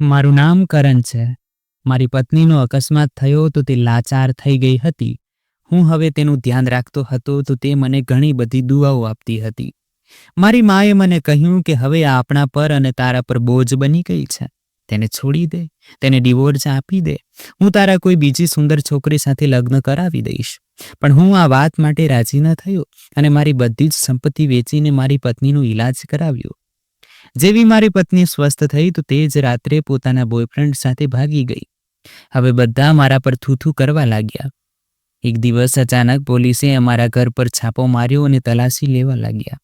મારું નામ કરણ છે. મારી પત્નીનો અકસ્માત થયો તો તે લાચાર થઈ ગઈ હતી. હું હવે તેનું ધ્યાન રાખતો હતો તો તે મને ઘણી બધી દુઆઓ આપતી હતી. મારી માએ મને કહ્યું કે હવે આ આપણા પર અને તારા પર બોજ બની ગઈ છે. તેને છોડી દે, તેને ડિવોર્સ આપી દે. હું તારા કોઈ બીજી સુંદર છોકરી સાથે લગ્ન કરાવી દઈશ. પણ હું આ વાત માટે રાજી ન થયો અને મારી બધી જ સંપત્તિ વેચીને મારી પત્નીનો ઈલાજ કરાવ્યો. જેવી મારી પત્ની સ્વસ્થ થઈ તો તે જ રાત્રે પોતાના બોયફ્રેન્ડ સાથે ભાગી ગઈ. હવે બધા મારા પર થૂથું કરવા લાગ્યા. એક દિવસ અચાનક પોલીસે અમારા ઘર પર છાપો માર્યો અને તલાશી લેવા લાગ્યા.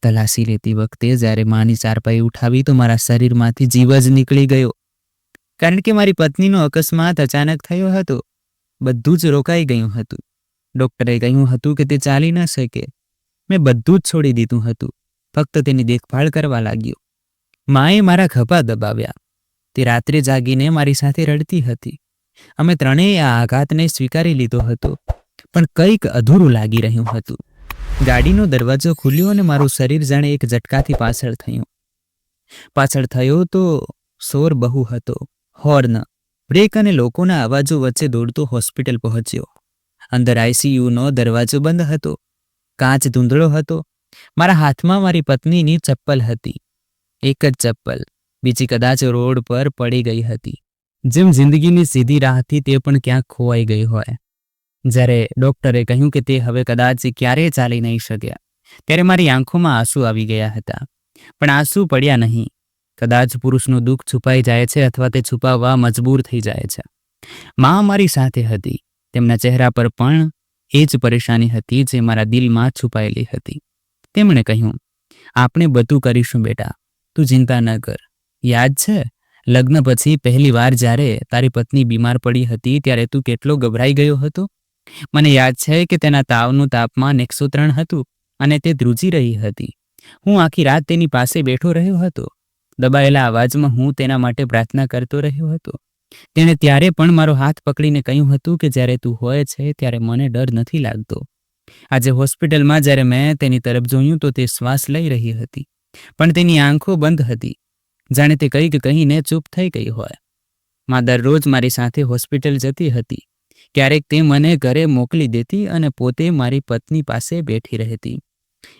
તલાશી લેતી વખતે જ્યારે માની ચારપાઈ ઉઠાવી તો મારા શરીરમાંથી જીવ જ નીકળી ગયો. કારણ કે મારી પત્નીનો અકસ્માત અચાનક થયો હતો. બધું જ રોકાઈ ગયું હતું. ડૉક્ટરે કહ્યું હતું કે તે ચાલી ન શકે. મેં બધું જ છોડી દીધું હતું. ફક્ત તેની દેખભાળ કરવા લાગ્યો. માએ મારા ખભા દબાવ્યા. તે રાત્રે જાગીને મારી સાથે રડતી હતી. અમે ત્રણેય આ આઘાતને સ્વીકારી લીધો હતો, પણ કંઈક અધૂરું લાગી રહ્યું હતું. ગાડીનો દરવાજો ખુલ્યો અને મારું શરીર જાણે એક ઝટકાથી પાછળ થયો તો શોર બહુ હતો. હોર્ન, બ્રેક અને લોકોના અવાજો વચ્ચે દોડતો હોસ્પિટલ પહોંચ્યો. અંદર આઈસીયુનો દરવાજો બંધ હતો. કાચ ધૂંધળો હતો. મારા હાથમાં મારી પત્નીની ચપ્પલ હતી. એક જ ચપ્પલ, બીજી કદાચ રોડ પર પડી ગઈ હતી. જેમ જિંદગીની સીધી રાહથી તે પણ ક્યાંક ખોવાઈ ગઈ હોય. જ્યારે ડૉક્ટરે કહ્યું કે તે હવે કદાચ ક્યારેય ચાલી નહીં શક્યા, ત્યારે મારી આંખોમાં આંસુ આવી ગયા હતા. પણ આંસુ પડ્યા નહીં. કદાચ પુરુષનું દુઃખ છુપાઈ જાય છે અથવા તે છુપાવવા મજબૂર થઈ જાય છે. મા મારી સાથે હતી. તેમના ચહેરા પર પણ એ જ પરેશાની હતી જે મારા દિલમાં છુપાયેલી હતી. તેમણે કહ્યું, આપણે બધું કરીશું બેટા, તું ચિંતા ન કર. યાદ છે લગ્ન પછી પહેલી વાર જ્યારે તારી પત્ની બીમાર પડી હતી ત્યારે તું કેટલો ગભરાઈ ગયો હતો? મને યાદ છે કે તેના તાવનું તાપમાન 103 હતું અને તે ધ્રુજી રહી હતી. હું આખી રાત તેની પાસે બેઠો રહ્યો હતો. દબાયેલા અવાજમાં હું તેના માટે પ્રાર્થના કરતો રહ્યો હતો. તેણે ત્યારે પણ મારો હાથ પકડીને કહ્યું હતું કે જ્યારે તું હોય છે ત્યારે મને ડર નથી લાગતો. આજે હોસ્પિટલમાં જ્યારે મેં તેની તરફ જોયું તો તે શ્વાસ લઈ રહી હતી, પણ તેની આંખો બંધ હતી, જાણે તે કંઈક કહીને ચૂપ થઈ ગઈ હોય. માં દરરોજ મારી સાથે હોસ્પિટલ જતી હતી. ક્યારેક તે મને ઘરે મોકલી દેતી અને પોતે મારી પત્ની પાસે બેઠી રહેતી.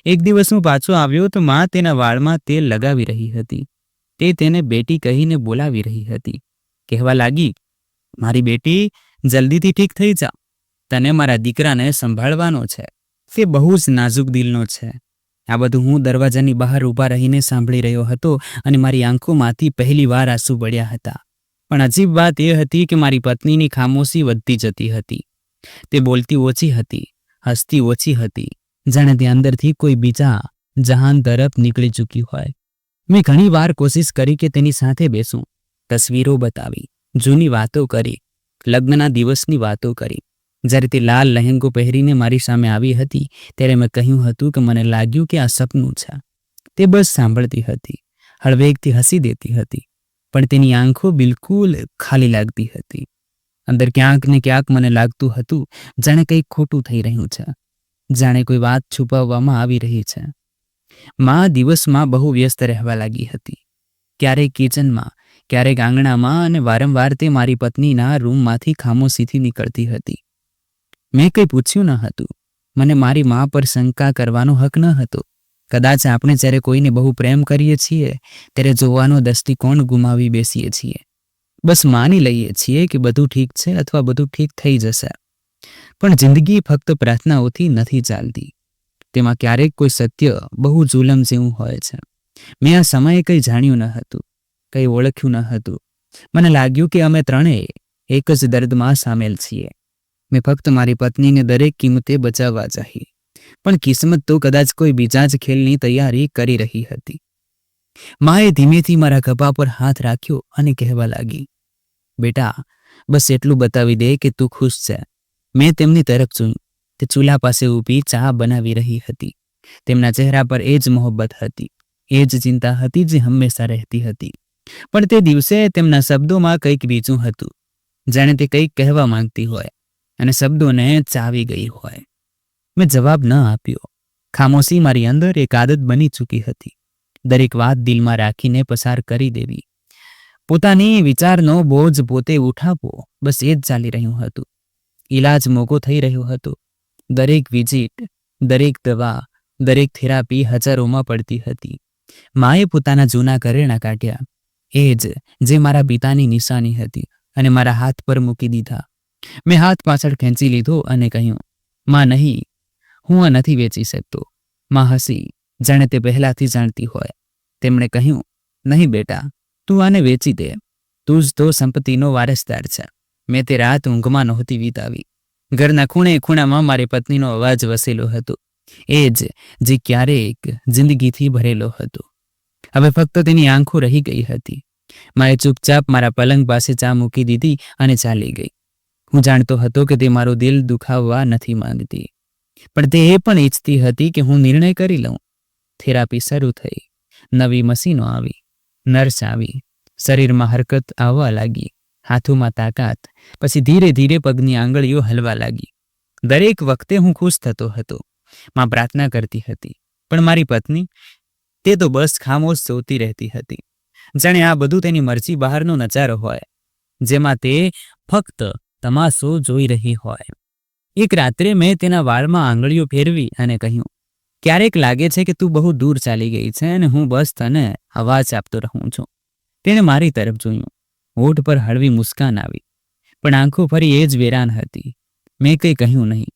એક દિવસ હું પાછો આવ્યો તો માં તેના વાળમાં તેલ લગાવી રહી હતી. તે તેને બેટી કહીને બોલાવી રહી હતી. કહેવા લાગી, મારી બેટી, જલ્દીથી ઠીક થઈ જા. તને મારા દીકરાને સંભાળવાનો છે. તે બહુ જ નાજુક દિલનો છે. આ બધું હું દરવાજાની બહાર ઊભા રહીને સાંભળી રહ્યો હતો અને મારી આંખોમાંથી પહેલી વાર આંસુ પડ્યા હતા. પણ અજીબ વાત એ હતી કે મારી પત્નીની ખામોશી વધતી જતી હતી. તે બોલતી ઓછી હતી, હસતી ઓછી હતી, જાણે તે અંદરથી કોઈ બીજા જહાન તરફ નીકળી ચૂકી હોય. મેં ઘણી વાર કોશિશ કરી કે તેની સાથે બેસું. તસવીરો બતાવી, જૂની વાતો કરી, લગ્નના દિવસની વાતો કરી. જ્યારે તે લાલ લહેંગો પહેરીને મારી સામે આવી હતી ત્યારે મેં કહ્યું હતું કે મને લાગ્યું કે આ સપનું છે. તે બસ સાંભળતી હતી, હળવેકથી હસી દેતી હતી, પણ તેની આંખો બિલકુલ ખાલી લાગતી હતી. અંદર ક્યાંક ને ક્યાંક મને લાગતું હતું જાણે કંઈક ખોટું થઈ રહ્યું છે, જાણે કોઈ વાત છુપાવવામાં આવી રહી છે. માં દિવસમાં બહુ વ્યસ્ત રહેવા લાગી હતી. ક્યારેક કિચનમાં, ક્યારેક આંગણામાં અને વારંવાર તે મારી પત્નીના રૂમમાંથી ખામોશીથી નીકળતી હતી. મેં કંઈ પૂછ્યું ન હતું. મને મારી મા પર શંકા કરવાનો હક ન હતો. કદાચ આપણે જ્યારે કોઈને બહુ પ્રેમ કરીએ છીએ ત્યારે જોવાનો દૃષ્ટિકોણ ગુમાવી બેસીએ છીએ. બસ માની લઈએ છીએ કે બધું ઠીક છે અથવા બધું ઠીક થઈ જશે. પણ જિંદગી ફક્ત પ્રાર્થનાઓથી નથી ચાલતી. તેમાં ક્યારેક કોઈ સત્ય બહુ જુલમ જેવું હોય છે. મેં આ સમયે કંઈ જાણ્યું ન હતું, કંઈ ઓળખ્યું ન હતું. મને લાગ્યું કે અમે ત્રણેય એક જ દર્દમાં સામેલ છીએ. મેં ફક્ત મારી પત્નીને દરેક કિંમતે બચાવવા ચાહી, પણ કિસ્મત તો કદાચ કોઈ બીજા જ ખેલની તૈયારી કરી રહી હતી. માએ ધીમેથી મારા ખભા પર હાથ રાખ્યો અને કહેવા લાગી, બેટા, બસ એટલું બતાવી દે કે તું ખુશ છે. મેં તેમની તરફ જોયું. તે ચૂલા પાસે ઊભી ચા બનાવી રહી હતી. તેમના ચહેરા પર એ જ મોહબ્બત હતી, એ જ ચિંતા હતી જે હંમેશા રહેતી હતી. પણ તે દિવસે તેમના શબ્દોમાં કંઈક બીજું હતું, જાણે તે કંઈક કહેવા માંગતી હોય અને શબ્દોને ચાવી ગઈ હોય. મેં જવાબ ન આપ્યો. ખામોશી મારી અંદર એક આદત બની ચૂકી હતી. દરેક વાત દિલમાં રાખીને પસાર કરી દેવી. પોતાની વિચારનો બોજ પોતે ઉઠાવવો, બસ એ જ ચાલી રહ્યું હતું. ઈલાજ મોંઘો થઈ રહ્યો હતો. દરેક વિઝિટ, દરેક દવા, દરેક થેરાપી હજારોમાં પડતી હતી. માએ પોતાના જૂના કરેણા કાઢ્યા, એ જ જે મારા પિતાની નિશાની હતી, અને મારા હાથ પર મૂકી દીધા. મેં હાથ પાછળ ખેંચી લીધો અને કહ્યું, માં નહીં, હું આ નથી વેચી શકતો. માં હસી, જાણે તે પહેલાથી જાણતી હોય. તેમણે કહ્યું, નહીં બેટા, તું આને વેચી દે. તું જ તો સંપત્તિનો વારસદાર છે. મેં તે રાત ઊંઘમાં નહોતી વિતાવી. ઘરના ખૂણે ખૂણામાં મારી પત્નીનો અવાજ વસેલો હતો, એ જ જે ક્યારેક જિંદગીથી ભરેલો હતો. હવે ફક્ત તેની આંખો રહી ગઈ હતી. માએ ચૂપચાપ મારા પલંગ પાસે ચા મૂકી દીધી અને ચાલી ગઈ. હું જાણતો હતો કે તે મારું દિલ દુખાવવા નથી માંગતી, પણ તે એ પણ ઈચ્છતી હતી કે હું નિર્ણય કરી લઉં. થેરાપી શરૂ થઈ. નવી મશીનો આવી, નર્સ આવી, શરીરમાં હરકત આવવા લાગી, હાથોમાં તાકાત. પછી ધીરે ધીરે પગની આંગળીઓ હલવા લાગી. દરેક વખતે હું ખુશ થતો હતો. માં પ્રાર્થના કરતી હતી, પણ મારી પત્ની, તે તો બસ ખામોશ જોતી રહેતી હતી, જાણે આ બધું તેની મરજી બહારનો નજારો હોય, જેમાં તે ફક્ત તમાશો જોઈ રહી હોય. એક રાત્રે મેં તેના વાળમાં આંગળીઓ ફેરવી અને કહ્યું, ક્યારેક લાગે છે કે તું બહુ દૂર ચાલી ગઈ છે અને હું બસ તને અવાજ આપતો રહું છું. તેણે મારી તરફ જોયું. હોઠ પર હળવી મુસ્કાન આવી, પણ આંખો ફરી એ જ વેરાન હતી. મેં કંઈ કહ્યું નહીં.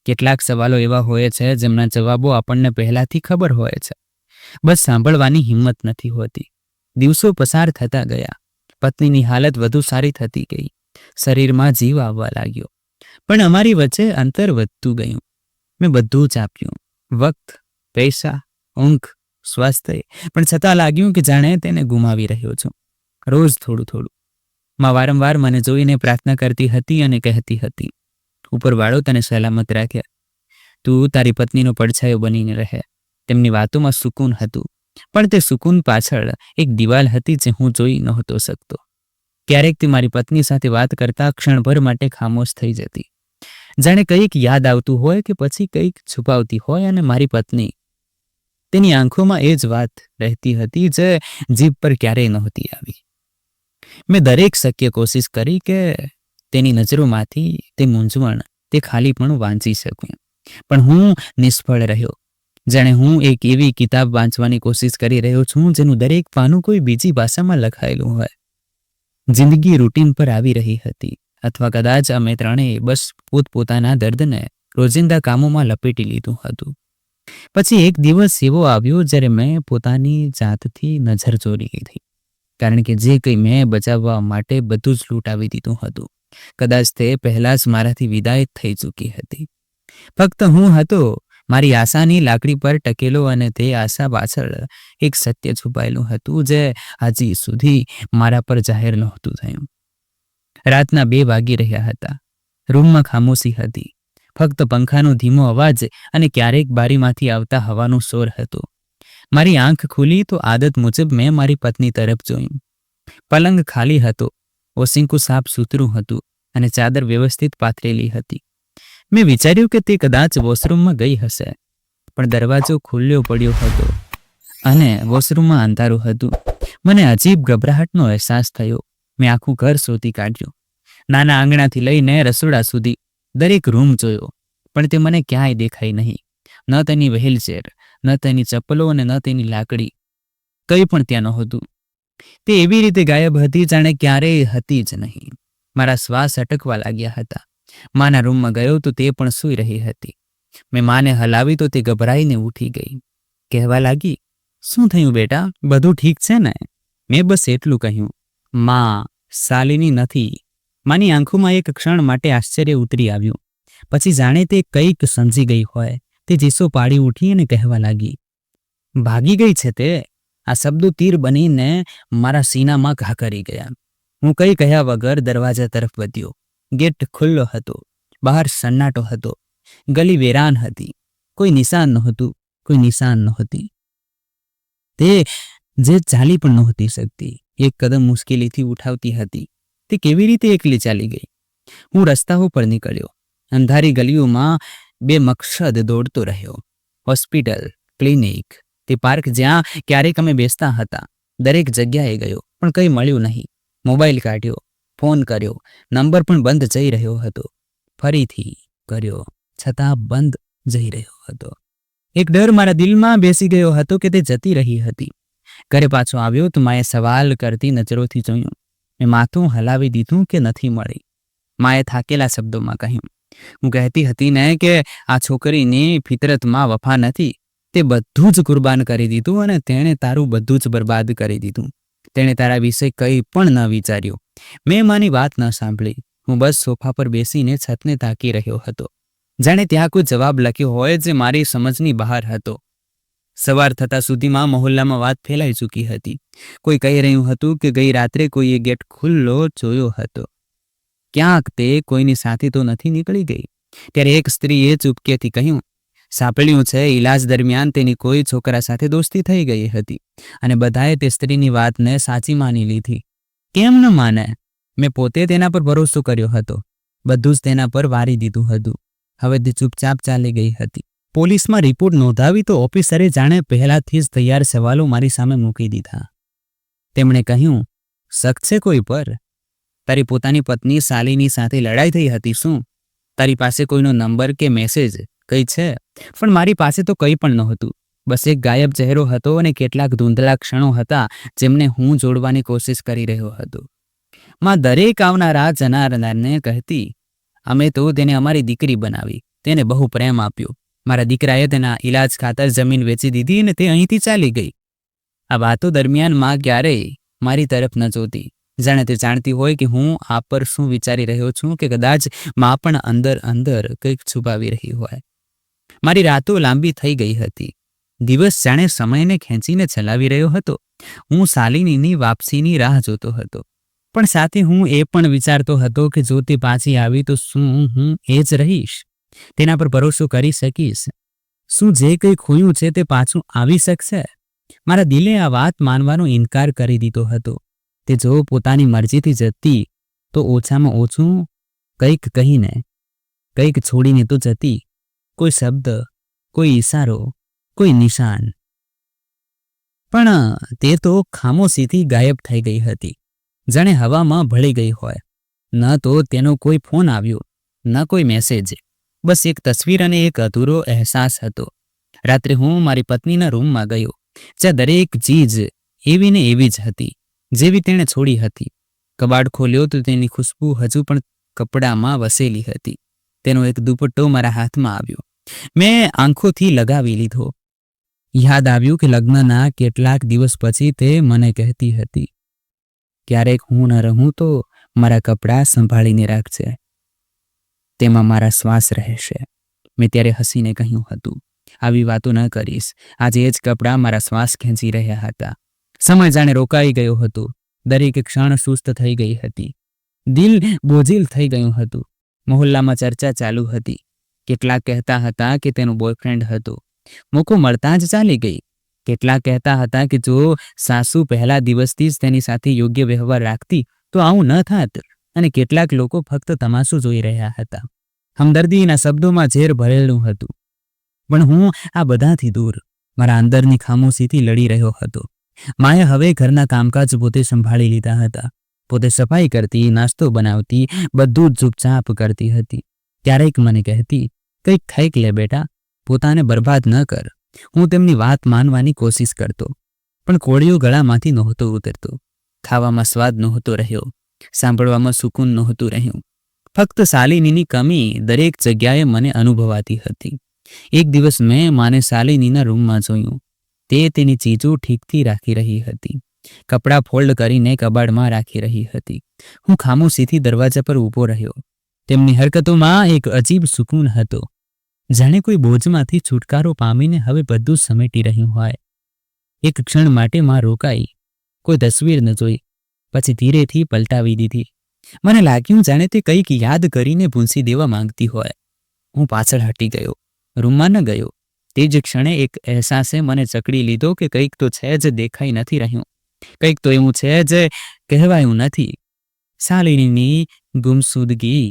કેટલાક સવાલો એવા હોય છે જેમના જવાબો આપણને પહેલાથી ખબર હોય છે, બસ સાંભળવાની હિંમત નથી હોતી. દિવસો પસાર થતા ગયા. પત્નીની હાલત વધુ સારી થતી ગઈ. શરીરમાં જીવ આવવા લાગ્યો, પણ અમારી વચ્ચે અંતર વધતું ગયું. મેં બધું જ આપ્યું, વક્ત, પૈસા, ઊંઘ, સ્વાસ્થ્ય, પણ છતાં લાગ્યું કે જાણે તેને ગુમાવી રહ્યો છું. રોજ થોડું થોડું. માં વારંવાર મને જોઈને પ્રાર્થના કરતી હતી અને કહેતી હતી, ઉપરવાળો તને સલામત રાખે. તું તારી પત્નીનો પડછાયો બનીને રહે. તેમની વાતોમાં સુકૂન હતું, પણ તે સુકૂન પાછળ એક દિવાલ હતી જે હું જોઈ નહોતો શકતો. ક્યારેક તે મારી પત્ની સાથે વાત કરતા ક્ષણભર માટે ખામોશ થઈ જતી, જાણે કંઈક યાદ આવતું હોય કે પછી કંઈક છુપાવતી હોય. અને મારી પત્ની, તેની આંખોમાં એ જ વાત રહેતી હતી જે જીભ પર ક્યારેય નહોતી આવી. મેં દરેક શક્ય કોશિશ કરી કે તેની નજરોમાંથી તે મૂંઝવણ, તે ખાલીપણું વાંચી શકું, પણ હું નિષ્ફળ રહ્યો. જાણે હું એક એવી કિતાબ વાંચવાની કોશિશ કરી રહ્યો છું જેનું દરેક પાનું કોઈ બીજી ભાષામાં લખાયેલું હોય. જિંદગી રૂટીન પર આવી રહી હતી, અથવા કદાચ અમે ત્રણેય બસ પોતપોતાના દર્દને રોજિંદા કામોમાં લપેટી લીધું હતું. પછી એક દિવસ એવો આવ્યો જ્યારે મેં પોતાની જાતથી નજર ચોરી લીધી, કારણ કે જે કંઈ મેં બચાવવા માટે બધું જ લૂંટાવી દીધું હતું, કદાચ તે પહેલા જ મારાથી વિદાય થઈ ચૂકી હતી. ફક્ત હું હતો મારી આશાની લાકડી પર ટકેલો, અને તે આશા પાછળ એક સત્ય છુપાયેલું હતું જે હજી સુધી મારા પર જાહેર નહોતું થયું. રાતના 2 વાગી રહ્યા હતા. રૂમમાં ખામોશી હતી. ફક્ત પંખાનો ધીમો અવાજ અને ક્યારેક બારીમાંથી આવતા હવાનો શોર હતો. મારી આંખ ખુલી તો આદત મુજબ મેં મારી પત્ની તરફ જોયું. પલંગ ખાલી હતો, ઓશિંકું સાફ સૂતરું હતું અને ચાદર વ્યવસ્થિત પાથરેલી હતી. મેં વિચાર્યું કે તે કદાચ વોશરૂમમાં ગઈ હશે, પણ દરવાજો ખુલ્લો પડ્યો હતો અને વોશરૂમમાં અંધારું હતું. મને અજીબ ગભરાહટનો અહેસાસ થયો. મેં આખું ઘર શોધી કાઢ્યું, નાના આંગણાથી લઈને રસોડા સુધી દરેક રૂમ જોયો, પણ તે મને ક્યાંય દેખાઈ નહીં. ન તેની વ્હીલચેર, ન તેની ચપ્પલો અને ન તેની લાકડી, કંઈ પણ ત્યાં નહોતું. તે એવી રીતે ગાયબ હતી જાણે ક્યારેય હતી જ નહીં. મારા શ્વાસ અટકવા લાગ્યા હતા. માના રૂમમાં ગયો તો તે પણ સૂઈ રહી હતી. મેં માને હલાવી તો તે ગભરાઈને ઉઠી ગઈ. કહેવા લાગી, શું થયું બેટા, બધું ઠીક છે ને? મેં બસ એટલું કહ્યું, માં, શાલિની નથી. માની આંખોમાં એક ક્ષણ માટે આશ્ચર્ય ઉતરી આવ્યું. પછી જાણે તે કંઈક સમજી ગઈ હોય, તે ચીસો પાડી ઉઠી અને કહેવા લાગી, ભાગી ગઈ છે તે. આ શબ્દો તીર બનીને મારા સીનામાં ઘા કરી ગયા. હું કંઈ કહ્યા વગર દરવાજા તરફ વધ્યો. ગેટ ખુલ્લો હતો. બહાર સન્નાટો હતો. ગલી વેરાન હતી. કોઈ નિશાન નહોતું, કોઈ નિશાન નહોતી. તે જે ચાલી પણ નહોતી શકતી, એક કદમ મુશ્કેલીથી ઉઠાવતી હતી. તે કેવી રીતે એકલી ચાલી ગઈ? હું રસ્તાઓ પર નીકળ્યો. અંધારી ગલીઓમાં બેમકસદ દોડતો રહ્યો. હોસ્પિટલ, ક્લિનિક, તે પાર્ક જ્યાં ક્યારેક અમે બેસતા હતા, દરેક જગ્યાએ ગયો. પણ કંઈ મળ્યું નહીં. મોબાઈલ કાઢ્યો, ફોન કર્યો, નંબર પણ બંધ જઈ રહ્યો હતો. ફરીથી કર્યો, છતાં બંધ જઈ રહ્યો હતો. એક ડર મારા દિલમાં બેસી ગયો હતો કે તે જતી રહી હતી. ઘરે પાછો આવ્યો તો માએ સવાલ કરતી નજરોથી જોયું. મેં માથું હલાવી દીધું કે નથી મળી. માએ થાકેલા શબ્દોમાં કહ્યું, હું કહેતી હતી ને કે આ છોકરીની ફિતરતમાં વફા નથી. તે બધું જ કુરબાન કરી દીધું અને તેણે તારું બધું જ બરબાદ કરી દીધું. તેણે તારા વિશે કંઈ પણ ન વિચાર્યું. મેં માની વાત ન સાંભળી. હું બસ સોફા પર બેસીને છતને તાકી રહ્યો હતો, જાણે ત્યાં કોઈ જવાબ લખ્યો હોય જે મારી સમજની બહાર હતો. સવાર થતાં સુધીમાં મહોલ્લામાં વાત ફેલાઈ ચૂકી હતી. કોઈ કહી રહ્યું હતું કે ગઈ રાત્રે કોઈએ ગેટ ખુલ્લો જોયો હતો. ક્યાંક તે કોઈની સાથે તો નથી નીકળી ગઈ? ત્યારે એક સ્ત્રીએ ચૂપકેથી કહ્યું, સાંભળ્યું છે ઈલાજ દરમિયાન તેની કોઈ છોકરા સાથે દોસ્તી થઈ ગઈ હતી અને બધાએ તે સ્ત્રીની વાતને સાચી માની લીધી. કેમ ન માને? મેં પોતે તેના પર ભરોસો કર્યો હતો. બધું જ તેના પર વારી દીધું હતું. હવે તે ચૂપચાપ ચાલી ગઈ હતી. પોલીસમાં રિપોર્ટ નોંધાવી તો ઓફિસરે જાણે પહેલાથી જ તૈયાર સવાલો મારી સામે મૂકી દીધા. તેમણે કહ્યું, શક છે કોઈ પર? તારી પોતાની પત્ની શાલિની સાથે લડાઈ થઈ હતી શું? તારી પાસે કોઈનો નંબર કે મેસેજ કંઈ છે? પણ મારી પાસે તો કંઈ પણ નહોતું. બસ એક ગાયબ ચહેરો હતો અને કેટલાક ધૂંધળા ક્ષણો હતા જેમને હું જોડવાની કોશિશ કરી રહ્યો હતો. માં દરેક આવનારા જનારને કહેતી, અમે તો તેને અમારી દીકરી બનાવી, તેને બહુ પ્રેમ આપ્યો. મારા દીકરાએ તેના ઈલાજ ખાતર જમીન વેચી દીધી અને તે અહીંથી ચાલી ગઈ. આ વાતો દરમિયાન માં ક્યારેય મારી તરફ ન જોતી, જાણે તે જાણતી હોય કે હું આ પર શું વિચારી રહ્યો છું કે કદાચ માં પણ અંદર અંદર કંઈક છુપાવી રહી હોય. મારી રાતો લાંબી થઈ ગઈ હતી. દિવસ જાણે સમયને ખેંચીને ચલાવી રહ્યો હતો. હું શાલિનીની વાપસીની રાહ જોતો હતો, પણ સાથે હું એ પણ વિચારતો હતો કે જો તે પાછી આવી તો શું હું એ જ રહીશ? તેના પર ભરોસો કરી શકીશ? શું જે કંઈ ખોયું છે તે પાછું આવી શકશે? મારા દિલે આ વાત માનવાનો ઇનકાર કરી દીધો હતો. તે જો પોતાની મરજીથી જતી તો ઓછામાં ઓછું કંઈક કહીને, કંઈક છોડીને તો જતી. કોઈ શબ્દ, કોઈ ઈશારો, કોઈ નિશાન. પણ તે તો ખામોશીથી ગાયબ થઈ ગઈ હતી, જાણે હવામાં ભળી ગઈ હોય. ન તો તેનો કોઈ ફોન આવ્યો, ન કોઈ મેસેજ. બસ એક તસવીર અને એક અધૂરો અહેસાસ હતો. રાત્રે હું મારી પત્નીના રૂમમાં ગયો, જ્યાં દરેક ચીજ એવી ને એવી જ હતી જેવી તેણે છોડી હતી. કબાટ ખોલ્યો તો તેની ખુશ્બુ હજુ પણ કપડામાં વસેલી હતી. તેનો એક દુપટ્ટો મારા હાથમાં આવ્યો. મેં આંખોથી લગાવી લીધો. યાદ આવ્યું કે લગ્નના કેટલાક દિવસ પછી તે મને કહેતી હતી, ક્યારેક હું ન રહું તો મારા કપડાં સંભાળીને રાખજે, તેમાં મારા શ્વાસ રહેશે. મેં ત્યારે હસીને કહ્યું હતું, આવી વાતો ન કરીશ. આજે એ જ કપડાં મારા શ્વાસ ખેંચી રહ્યા હતા. સમય જાણે રોકાઈ ગયો હતો. દરેક ક્ષણ સુસ્ત થઈ ગઈ હતી. દિલ બોજીલ થઈ ગયું હતું. મહોલ્લામાં ચર્ચા ચાલુ હતી. કેટલાક કહેતા હતા કે તેનો બોયફ્રેન્ડ હતો, મોકો મળતા જ ચાલી ગઈ. કેટલાક કહેતા હતા કે જો સાસુ પહેલા દિવસથી જ તેની સાથે યોગ્ય વ્યવહાર રાખતી તો આવું ન થાત. અને કેટલાક લોકો ફક્ત તમાશો જોઈ રહ્યા હતા. હમદર્દીના શબ્દોમાં ઝેર ભરેલું હતું. પણ હું આ બધાથી દૂર મારા અંદરની ખામોશીથી લડી રહ્યો હતો. માએ હવે ઘરના કામકાજ પોતે સંભાળી લીધા હતા. પોતે સફાઈ કરતી, નાસ્તો બનાવતી, બધું જ ચૂપચાપ કરતી હતી. ક્યારેક મને કહેતી, કંઈક ખાઈક લે બેટા, પોતાને બરબાદ ન કર. હું તેમની વાત માનવાની કોશિશ કરતો, પણ કોળિયો ગળામાંથી નહોતો ઉતરતો. ખાવામાં સ્વાદ નહોતો રહ્યો, સાંભળવામાં સુકૂન નહોતું રહ્યું. ફક્ત શાલિનીની કમી દરેક જગ્યાએ મને અનુભવાતી હતી. એક દિવસ મેં માને શાલિનીના રૂમમાં જોયું. તે તેની ચીજો ઠીકથી રાખી રહી હતી. કપડાં ફોલ્ડ કરીને કબાડમાં રાખી રહી હતી. હું ખામોશીથી દરવાજા પર ઊભો રહ્યો. તેમની હરકતોમાં એક અજીબ સુકૂન હતો, જાણે કોઈ બોજમાંથી છુટકારો પામીને હવે બધું જ સમેટી રહ્યું હોય. એક ક્ષણ માટે માં રોકાઈ, કોઈ તસવીર ન જોઈ, પછી ધીરેથી પલટાવી દીધી. મને લાગ્યું જાણે તે કંઈક યાદ કરીને ભૂંસી દેવા માંગતી હોય. હું પાછળ હટી ગયો, રૂમમાં ન ગયો. તે જ ક્ષણે એક અહેસાસે મને ચકડી લીધો કે કંઈક તો છે જ દેખાઈ નથી રહ્યું, કંઈક તો એવું છે જે કહેવાયું નથી. શાલિનીની ગુમસુદગી,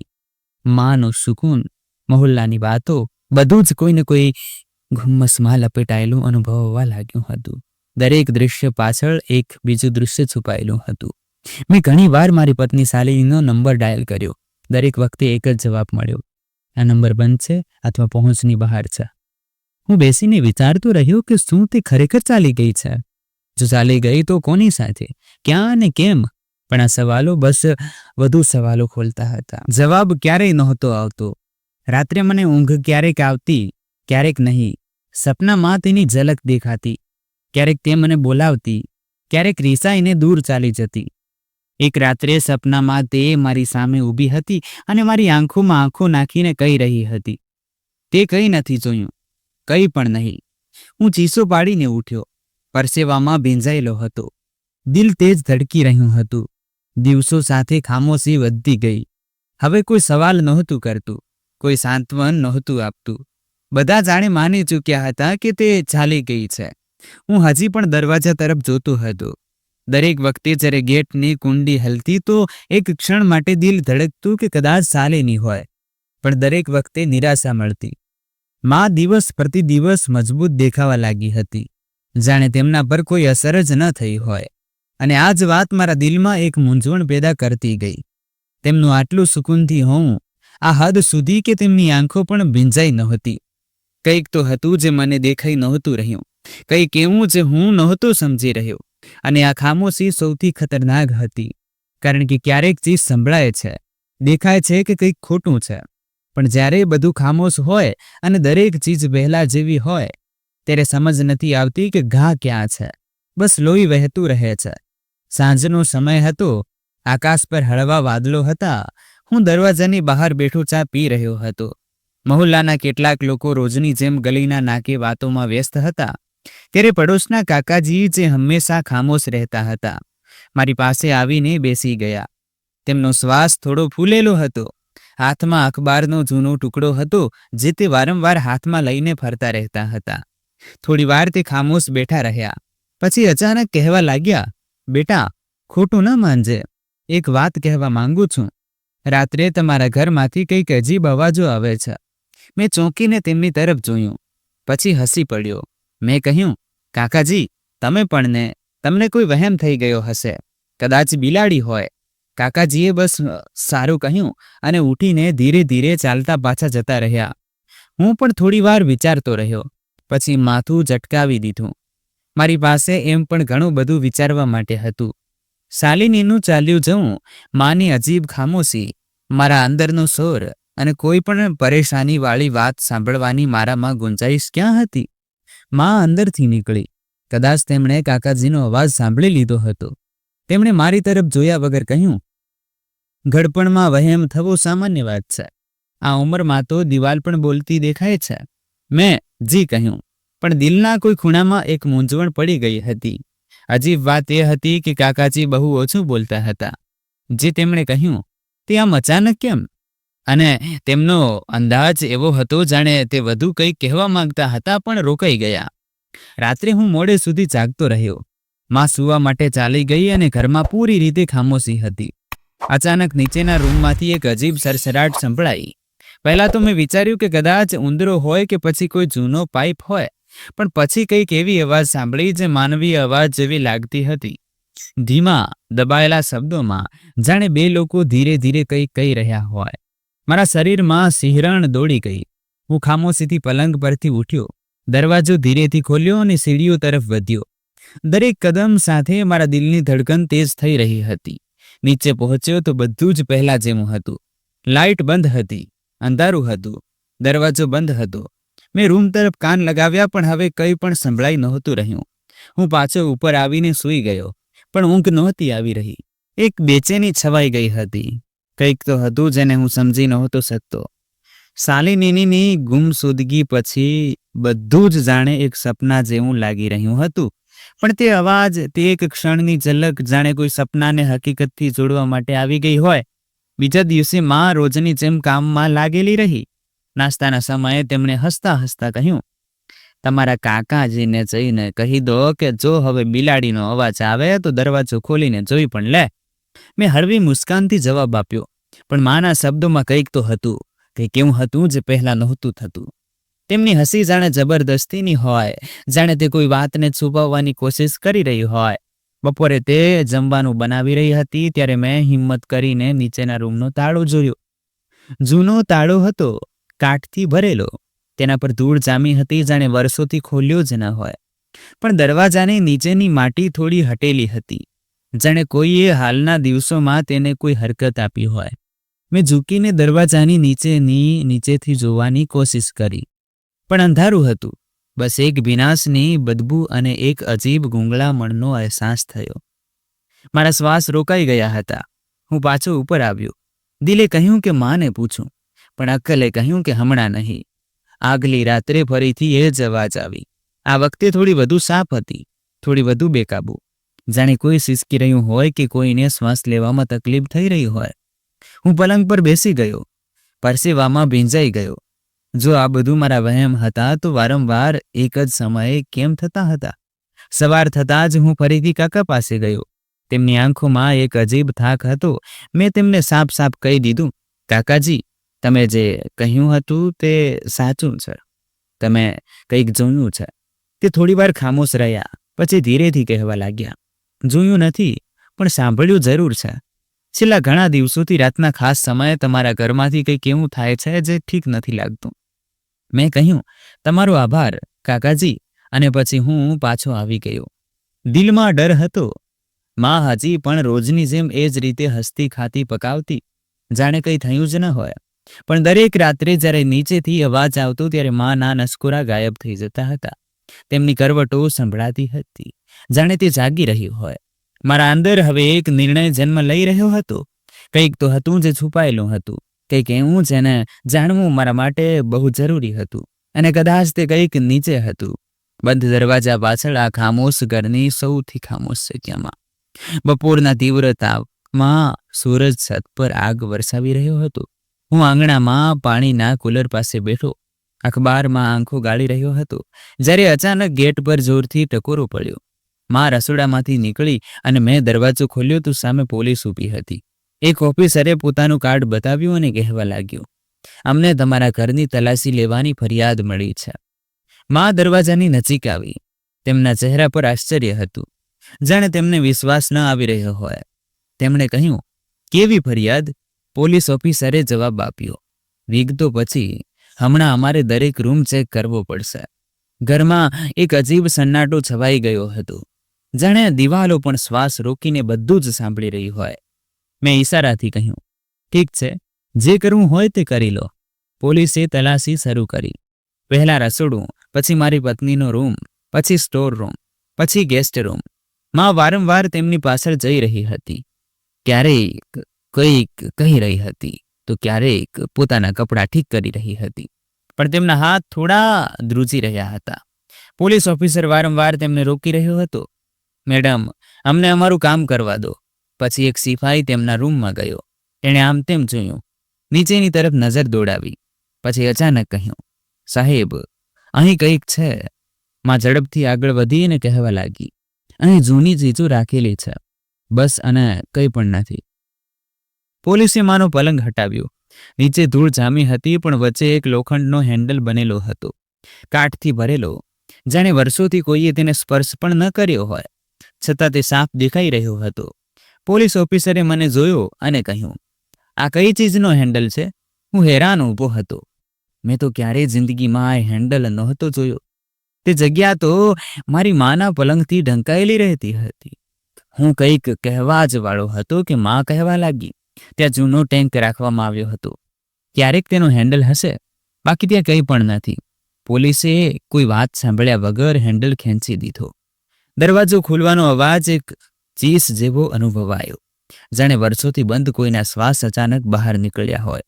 માનો સુકૂન, મહોલ્લાની વાતો, બધું જ કોઈને કોઈ ઘુમ્મસમાં લપેટાયેલું અનુભવવા લાગ્યું હતું. દરેક દૃશ્ય પાછળ એક બીજું દૃશ્ય છુપાયેલું હતું. મેં ઘણી વાર મારી પત્ની શાલિનીનો નંબર ડાયલ કર્યો. દરેક વખતે એક જ જવાબ મળ્યો, આ નંબર બંધ છે અથવા પહોંચની બહાર છે. હું બેસીને વિચારતો રહ્યો કે શું તે ખરેખર ચાલી ગઈ છે? જો ચાલી ગઈ તો કોની સાથે, ક્યાં અને કેમ? પણ આ સવાલો બસ વધુ સવાલો ખોલતા હતા. જવાબ ક્યારેય નહોતો આવતો. રાત્રે મને ઊંઘ ક્યારેક આવતી, ક્યારેક નહીં. સપનામાં તેની ઝલક દેખાતી. ક્યારેક તે મને બોલાવતી, ક્યારેક રિસાઈને દૂર ચાલી જતી. એક રાત્રે સપનામાં તે મારી સામે ઊભી હતી અને મારી આંખોમાં આંખો નાખીને કહી રહી હતી, તે કંઈ નથી જોયું, કંઈ પણ નહીં. હું ચીસો પાડીને ઉઠ્યો. પરસેવામાં ભીંજાયેલો હતો. દિલ તેજ ધડકી રહ્યું હતું. દિવસો સાથે ખામોશી વધતી ગઈ. હવે કોઈ સવાલ નહોતું કરતું, કોઈ સાંત્વન નહોતું આપતું. બધા જાણે માની ચૂક્યા હતા કે તે ચાલી ગઈ છે. હું હજી પણ દરવાજા તરફ જોતો હતો. દરેક વખતે જ્યારે ગેટની કુંડી હલતી તો એક ક્ષણ માટે દિલ ધડકતું કે કદાચ શાલિની હોય. પણ દરેક વખતે નિરાશા મળતી. માં દિવસ પ્રતિ દિવસ મજબૂત દેખાવા લાગી હતી, જાણે તેમના પર કોઈ અસર જ ન થઈ હોય. અને આ જ વાત મારા દિલમાં એક મૂંઝવણ પેદા કરતી ગઈ. તેમનું આટલું સુકૂનથી હોવું, આ હદ સુધી કે તેમની આંખો પણ ભીંજાઈ નહોતી. કંઈક તો હતું જે મને દેખાઈ નહોતું રહ્યું, કંઈક એવું જે હું નહોતો સમજી રહ્યો. અને આ ખામોશી સૌથી ખતરનાક હતી, કારણ કે ક્યારેક ચીજ સંભળાય છે, દેખાય છે કે કંઈક ખોટું છે, પણ જ્યારે બધું ખામોશ હોય અને દરેક ચીજ વહેલા જેવી હોય, ત્યારે સમજ નથી આવતી કે ઘા ક્યાં છે. બસ લોહી વહેતું રહે છે. સાંજનો સમય હતો. આકાશ પર હળવા વાદળો હતા. હું દરવાજાની બહાર બેઠો ચા પી રહ્યો હતો. મહોલ્લાના કેટલાક લોકો રોજની જેમ ગલીના નાકે વાતોમાં વ્યસ્ત હતા. ત્યારે પડોશના કાકાજી, જે હંમેશા ખામોશ રહેતા હતા, મારી પાસે આવીને બેસી ગયા. તેમનો શ્વાસ થોડો ફૂલેલો હતો. હાથમાં અખબારનો જૂનો ટુકડો હતો જે તે વારંવાર હાથમાં લઈને ફરતા રહેતા હતા. થોડી વાર તે ખામોશ બેઠા રહ્યા. પછી અચાનક કહેવા લાગ્યા, બેટા, ખોટું ન માનજે, એક વાત કહેવા માંગુ છું. રાત્રે તમારા ઘરમાંથી કંઈક અજીબ અવાજો આવે છે. મેં ચોંકીને તેમની તરફ જોયું. પછી હસી પડ્યો. મેં કહ્યું, કાકાજી, તમે પણ ને, તમને કોઈ વહેમ થઈ ગયો હશે, કદાચ બિલાડી હોય. કાકાજીએ બસ સારું કહ્યું અને ઉઠીને ધીરે ધીરે ચાલતા પાછા જતા રહ્યા. હું પણ થોડી વાર વિચારતો રહ્યો. પછી માથું ઝટકાવી દીધું. મારી પાસે એમ પણ ઘણું બધું વિચારવા માટે હતું. શાલિનીનું ચાલ્યું જવું, માની અજીબ ખામોશી, મારા અંદરનો શોર અને કોઈ પણ પરેશાનીવાળી વાત સાંભળવાની મારામાં ગુંજાઈશ ક્યાં હતી? માં અંદરથી નીકળી. કદાચ તેમણે કાકાજીનો અવાજ સાંભળી લીધો હતો. તેમણે મારી તરફ જોયા વગર કહ્યું, ઘડપણમાં વહેમ થવો સામાન્ય વાત છે. આ ઉંમરમાં તો દિવાલ પણ બોલતી દેખાય છે. મેં જી કહ્યું, પણ દિલના કોઈ ખૂણામાં એક મૂંઝવણ પડી ગઈ હતી. અજીબ વાત એ હતી કે કાકાજી બહુ ઓછું બોલતા હતા. જે તેમણે કહ્યું તે આમ અચાનક કેમ? અને તેમનો અંદાજ એવો હતો જાણે તે વધુ કંઈક કહેવા માંગતા હતા પણ રોકાઈ ગયા. રાત્રે હું મોડે સુધી જાગતો રહ્યો. માં સૂવા માટે ચાલી ગઈ અને ઘરમાં પૂરી રીતે ખામોશી હતી. અચાનક નીચેના રૂમમાંથી એક અજીબ સરસરાટ સંભળાઈ. પહેલા તો મેં વિચાર્યું કે કદાચ ઉંદરો હોય કે પછી કોઈ જૂનો પાઇપ હોય, પણ પછી કંઈક એવી અવાજ સાંભળી જે માનવીય અવાજ જેવી લાગતી હતી. ધીમા, દબાયેલા શબ્દોમાં, જાણે બે લોકો ધીરે ધીરે કંઈક કહી રહ્યા હોય. મારા શરીરમાં સિહરણ દોડી ગઈ. હું ખામોશીથી પલંગ પરથી ઉઠ્યો, દરવાજો ધીરેથી ખોલ્યો અને સીડીઓ તરફ વધ્યો. દરેક કદમ સાથે મારા દિલની ધડકન તેજ થઈ રહી હતી. નીચે પહોંચ્યો તો બધું જ પહેલા જેવું હતું. લાઇટ બંધ હતી, અંધારું હતું, દરવાજો બંધ હતો. મેં રૂમ તરફ કાન લગાવ્યા પણ હવે કંઈ પણ સંભળાઈ નહોતું રહ્યું. હું પાછો ઉપર આવીને સૂઈ ગયો, પણ ઊંઘ નહોતી આવી રહી. એક બેચેની છવાઈ ગઈ હતી. કંઈક તો હતું જેને હું સમજી નહોતો શકતો. શાલિનીની ગુમસુદગી પછી બધું જ જાણે એક સપના જેવું લાગી રહ્યું હતું. પણ તે અવાજ, તે એક ક્ષણની ઝલક, જાણે કોઈ સપનાને હકીકતથી જોડવા માટે આવી ગઈ હોય. બીજા દિવસે માં રોજની જેમ કામમાં લાગેલી રહી. નાસ્તાના સમયે તેમણે હસતા હસતા કહ્યું, તમારા કાકાજીને જઈને કહી દો કે જો હવે બિલાડીનો અવાજ આવે તો દરવાજો ખોલીને જોઈ પણ લે. મેં હળવી મુસ્કાનથી જવાબ આપ્યો, પણ માના શબ્દોમાં કંઈક તો હતું, કે કેવું હતું જે પહેલા નહોતું થતું. તેમની હસી જાણે જબરદસ્તીની હોય, જાણે તે કોઈ વાતને છુપાવવાની કોશિશ કરી રહી હોય. બપોરે તે જમવાનું બનાવી રહી હતી ત્યારે મેં હિંમત કરીને નીચેના રૂમનો તાળો જોયો. જૂનો તાળો હતો, કાઠથી ભરેલો. તેના પર ધૂળ જામી હતી, જાણે વર્ષોથી ખોલ્યો જ ન હોય. પણ દરવાજાની નીચેની માટી થોડી હટેલી હતી, જાણે કોઈએ હાલના દિવસોમાં તેને કોઈ હરકત આપી હોય. મેં ઝૂકીને દરવાજાની નીચેથી જોવાની કોશિશ કરી, પણ અંધારું હતું. બસ એક વિનાશની બદબૂ અને એક અજીબ ગૂંગળામણનો અહેસાસ થયો. મારા શ્વાસ રોકાઈ ગયા હતા. હું પાછો ઉપર આવ્યો. દિલે કહ્યું કે માને પૂછું, પણ અક્કલે કહ્યું કે હમણાં નહીં. આગલી રાત્રે ફરીથી એ જ અવાજ આવી. આ વખતે થોડી વધુ સાફ હતી, થોડી વધુ બેકાબુ, જાણે કોઈ સિસકી રહ્યું હોય કે કોઈને શ્વાસ લેવામાં તકલીફ થઈ રહી હોય. હું પલંગ પર બેસી ગયો, પરસેવામાં ભીંજાઈ ગયો. જો આ બધું મારા વહેમ હતા તો વારંવાર એક જ સમયે કેમ થતા હતા? સવાર થતાં જ હું ફરીથી કાકા પાસે ગયો. તેમની આંખોમાં એક અજીબ થાક હતો. મેં તેમને સાફ સાફ કહી દીધું, કાકાજી, તમે જે કહ્યું હતું તે સાચું છે. તમે કંઈક જોયું છે. તે થોડીવાર ખામોશ રહ્યા, પછી ધીરેથી કહેવા લાગ્યા, જોયું નથી, પણ સાંભળ્યું જરૂર છે. છેલ્લા ઘણા દિવસોથી રાતના ખાસ સમયે તમારા ઘરમાંથી કંઈક એવું થાય છે જે ઠીક નથી લાગતું. મેં કહ્યું, તમારો આભાર કાકાજી, અને પછી હું પાછો આવી ગયો. દિલમાં ડર હતો. માં હજી પણ રોજની જેમ એ જ રીતે હસતી ખાતી પકાવતી, જાણે કંઈ થયું જ ન હોય. પણ દરેક રાત્રે જ્યારે નીચેથી અવાજ આવતો ત્યારે માના નસકોરા ગાયબ થઈ જતા હતા. તેમની કરવટો સંભળાતી હતી, જાણે તે જાગી રહી હોય. મારા અંદર હવે એક નિર્ણય જન્મ લઈ રહ્યો હતો. કંઈક તો હતું જે છુપાયેલું હતું, કંઈક એવું જેને જાણવું મારા માટે બહુ જરૂરી હતું, અને કદાચ તે કંઈક નીચે હતું, બંધ દરવાજા પાછળ, આ ખામોશ ઘરની સૌથી ખામોશ જગ્યામાં. બપોરના તીવ્ર તાપમાં સૂરજ છત પર આગ વરસાવી રહ્યો હતો. હું આંગણામાં પાણીના કુલર પાસે બેઠો, અખબારમાં આંખો ગાળી રહ્યો હતો, જ્યારે અચાનક ગેટ પર જોરથી ટકોરો પડ્યો. માં રસોડામાંથી નીકળી અને મેં દરવાજો ખોલ્યો તો સામે પોલીસ ઊભી હતી. એક ઓફિસરે પોતાનું કાર્ડ બતાવ્યું અને કહેવા લાગ્યું, અમને તમારા ઘરની તલાશી લેવાની ફરિયાદ મળી છે. માં દરવાજાની નજીક આવી. તેમના ચહેરા પર આશ્ચર્ય હતું, જાણે તેમને વિશ્વાસ ન આવી રહ્યો હોય. તેમણે કહ્યું, કેવી ફરિયાદ? પોલીસ ઓફિસરે જવાબ આપ્યો, વિગતો પછી હમણાં અમારે દરેક રૂમ ચેક કરવો પડશે. ઘરમાં એક અજીબ સન્નાટો છવાઈ ગયો હતો, જાણે દિવાલો પણ શ્વાસ રોકીને બધું જ સાંભળી રહી હોય. મેં ઈશારાથી કહ્યું, ઠીક છે, જે કરવું હોય તે કરી લો. પોલીસે તલાશી શરૂ કરી. પહેલા રસોડું, પછી મારી પત્નીનો રૂમ, પછી સ્ટોર રૂમ, પછી ગેસ્ટ રૂમ. માં વારંવાર તેમની પાછળ જઈ રહી હતી. ક્યારેક કંઈક કહી રહી હતી તો ક્યારેક પોતાના કપડાં ઠીક કરી રહી હતી, પણ તેમના હાથ થોડા ધ્રુજી રહ્યા હતા. પોલીસ ઓફિસર વારંવાર તેમને રોકી રહ્યો હતો. મેડમ, અમને અમારું કામ કરવા દો. પછી એક સિપાઈ તેમના રૂમમાં ગયો. તેણે આમ તેમ જોયું, નીચેની તરફ નજર દોડાવી, પછી અચાનક કહ્યું, સાહેબ, અહીં કંઈક છે. માં ઝડપથી આગળ વધી અને કહેવા લાગી, અહીં જૂની ચીજો રાખેલી છે, બસ, અને કંઈ પણ નથી. પોલીસે માનો પલંગ હટાવ્યો. નીચે ધૂળ જામી હતી, પણ વચ્ચે એક લોખંડનો હેન્ડલ બનેલો હતો, કાઠથી ભરેલો, જાણે વર્ષોથી કોઈએ તેને સ્પર્શ પણ ન કર્યો હોય, છતાં તે સાફ દેખાઈ રહ્યો હતો. પોલીસ ઓફિસરે મને જોયો અને કહ્યું, આ કઈ ચીજનો હેન્ડલ છે? હું હેરાન ઊભો હતો. મેં તો ક્યારેય જિંદગીમાં આ હેન્ડલ નહોતો જોયો. તે જગ્યા તો મારી માના પલંગથી ઢંકાયેલી રહેતી હતી. હું કંઈક કહેવા જ વાળો હતો કે માં કહેવા લાગી, ત્યાં જૂનો ટેન્ક રાખવામાં આવ્યો હતો, ક્યારેક તેનો હેન્ડલ હશે, બાકી ત્યાં કંઈ પણ નથી. પોલીસે કોઈ વાત સાંભળ્યા વગર હેન્ડલ ખેંચી દીધો. દરવાજો ખોલવાનો અવાજ એક ચીસ જેવો અનુભવાયો, જાણે વર્ષોથી બંધ કોઈના શ્વાસ અચાનક બહાર નીકળ્યા હોય.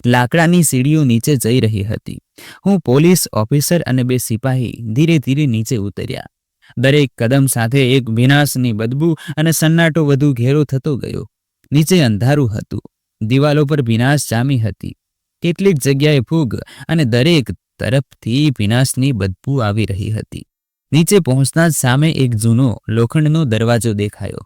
લાકડાની સીડીઓ નીચે જઈ રહી હતી. હું, પોલીસ ઓફિસર અને બે સિપાહી ધીરે ધીરે નીચે ઉતર્યા. દરેક કદમ સાથે એક વિનાશની બદબૂ અને સન્નાટો વધુ ઘેરો થતો ગયો. નીચે અંધારું હતું, દિવાલો પર ભીનાશ જામી હતી, કેટલીક જગ્યાએ ફૂગ, અને દરેક તરફથી વિનાશની બદબૂ આવી રહી હતી. નીચે પહોંચતા જ સામે એક જૂનો લોખંડનો દરવાજો દેખાયો.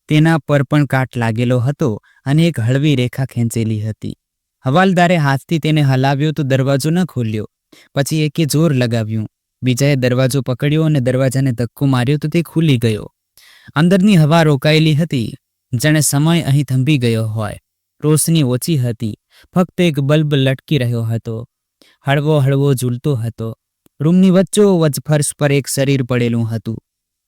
તેના પર પણ કાટ લાગેલો હતો અને એક હળવી રેખા ખેંચેલી હતી. હવાલદારે હાથથી તેને હલાવ્યો તો દરવાજો ન ખોલ્યો. પછી એકે જોર લગાવ્યું, બીજાએ દરવાજો પકડ્યો અને દરવાજાને ધક્કો માર્યો તો તે ખુલી ગયો. અંદરની હવા રોકાયેલી હતી, જાણે સમય અહીં થંભી ગયો હોય. રોશની ઓછી હતી, ફક્ત એક બલ્બ લટકી રહ્યો હતો, હળવો હળવો ઝૂલતો હતો. રૂમની વચ્ચોવચ્ચ ફર્શ પર એક શરીર પડેલું હતું.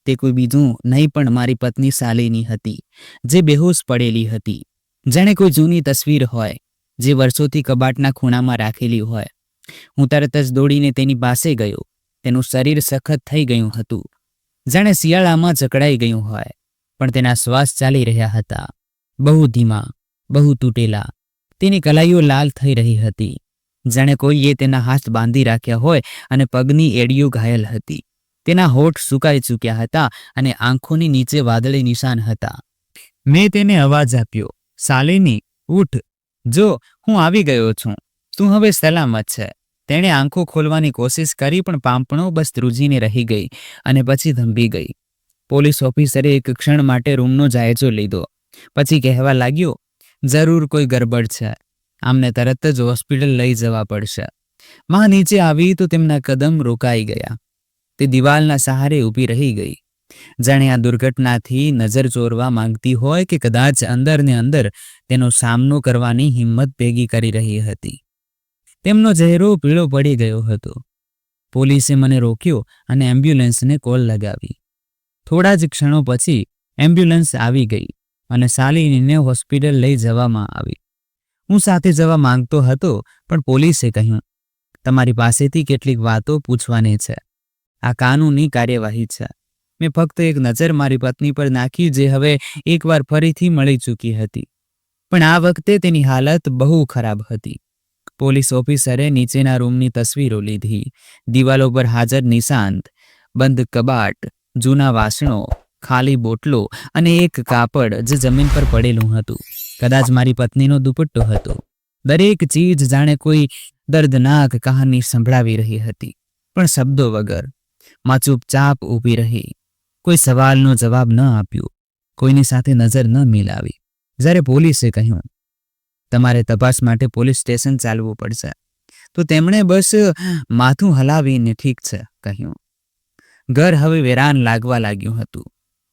તે કોઈ બીજું નહીં પણ મારી પત્ની શાલિની હતી, જે બેહોશ પડેલી હતી. જાણે કોઈ જૂની તસવીર હોય, જે વર્ષોથી કબાટના ખૂણામાં રાખેલી હોય. હું તરત જ દોડીને તેની પાસે ગયો. તેનું શરીર સખત થઈ ગયું હતું, જાણે શિયાળામાં જકડાઈ ગયું હોય, પણ તેના શ્વાસ ચાલી રહ્યા હતા, બહુ ધીમા, બહુ તૂટેલા. તેની કલાઈઓ લાલ થઈ રહી હતી, જાણે કોઈએ તેના હાથ બાંધી રાખ્યા હોય, અને પગની એડીઓ ઘાયલ હતી. તેના હોઠ સુકાઈ ચૂક્યા હતા અને આંખોની નીચે વાદળી નિશાન હતા. મેં તેને અવાજ આપ્યો, શાલિની, ઉઠ, જો હું આવી ગયો છું, તું હવે સલામત છે. તેણે આંખો ખોલવાની કોશિશ કરી, પણ પાંપણો બસ ધ્રુજીને રહી ગઈ અને પછી થંભી ગઈ. પોલીસ ઓફિસરે એક ક્ષણ માટે રૂમનો જાયજો લીધો, પછી કહેવા લાગ્યો, જરૂર કોઈ ગરબડ છે, આમને તરત જ હોસ્પિટલ લઈ જવા પડશે. માં નીચે આવી તો તેમના કદમ રોકાઈ ગયા. તે દિવાલના સહારે ઊભી રહી ગઈ, જાણે આ દુર્ઘટનાથી નજર ચોરવા માંગતી હોય કે કદાચ અંદર ને અંદર તેનો સામનો કરવાની હિંમત ભેગી કરી રહી હતી. તેમનો ચહેરો પીળો પડી ગયો હતો. પોલીસે મને રોક્યો અને એમ્બ્યુલન્સને કોલ લગાવી. થોડા જ ક્ષણો પછી એમ્બ્યુલન્સ આવી ગઈ અને શાલિનીને હોસ્પિટલ લઈ જવામાં આવી. હું સાથે જવા માંગતો હતો, પણ પોલીસે કહ્યું, તમારી પાસેથી કેટલીક વાતો પૂછવાની છે. આ કાનૂની કાર્યવાહી છે. મેં ફક્ત એક નજર મારી પત્ની પર નાખી, જે હવે એકવાર ફરીથી મળી ચૂકી હતી, પણ આ વખતે તેની હાલત બહુ ખરાબ હતી. પોલીસ ઓફિસરે નીચેના રૂમની તસવીરો લીધી. દિવાલો પર હાજર નિશાંત, બંધ કબાટ, જૂના વાસણો, ખાલી બોટલો અને એક કાપડ જે જમીન પર પડેલું હતું. કદાચ મારી પત્નીનો દુપટ્ટો હતો. દરેક ચીજ જાણે કોઈ દર્દનાક કહાની સંભળાવી રહી હતી, પણ શબ્દો વગર. માં ચૂપચાપ ઊભી રહી, કોઈ સવાલનો જવાબ ન આપ્યો, કોઈની સાથે નજર ન મિલાવી. જ્યારે પોલીસે કહ્યું, તમારે તપાસ માટે પોલીસ સ્ટેશન ચાલવું પડશે, તો તેમણે બસ માથું હલાવીને ઠીક છે કહ્યું. ઘર હવે વેરાન લાગવા લાગ્યું હતું.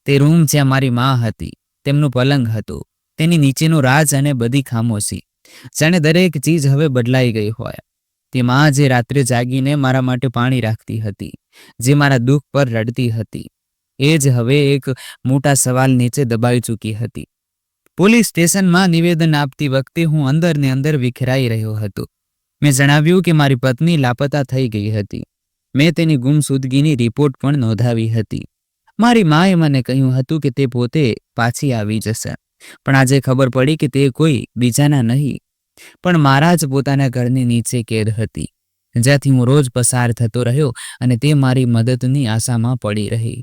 તે રૂમ જ્યાં મારી માં હતી, તેમનું પલંગ હતું, તેની નીચેનો રાજ અને બધી ખામોશી, જાણે દરેક ચીજ હવે બદલાઈ ગઈ હોય. તે માં જે રાત્રે જાગીને મારા માટે પાણી રાખતી હતી, જે મારા દુઃખ પર રડતી હતી, એ જ હવે એક મોટા સવાલ નીચે દબાઈ ચૂકી હતી. પોલીસ સ્ટેશનમાં નિવેદન આપતી વખતે હું અંદર ને અંદર વિખરાઈ રહ્યો હતો. મેં જણાવ્યું કે મારી પત્ની લાપતા થઈ ગઈ હતી. મેં તેની ગુમસુદગીની રિપોર્ટ પણ નોંધાવી હતી. મારી માએ મને કહ્યું હતું કે તે પોતે પાછી આવી જશે, પણ આજે ખબર પડી કે તે કોઈ બીજાના નહીં, પણ મારા જ પોતાના ઘરની નીચે કેદ હતી, જ્યાંથી હું રોજ પસાર થતો રહ્યો અને તે મારી મદદની આશામાં પડી રહી.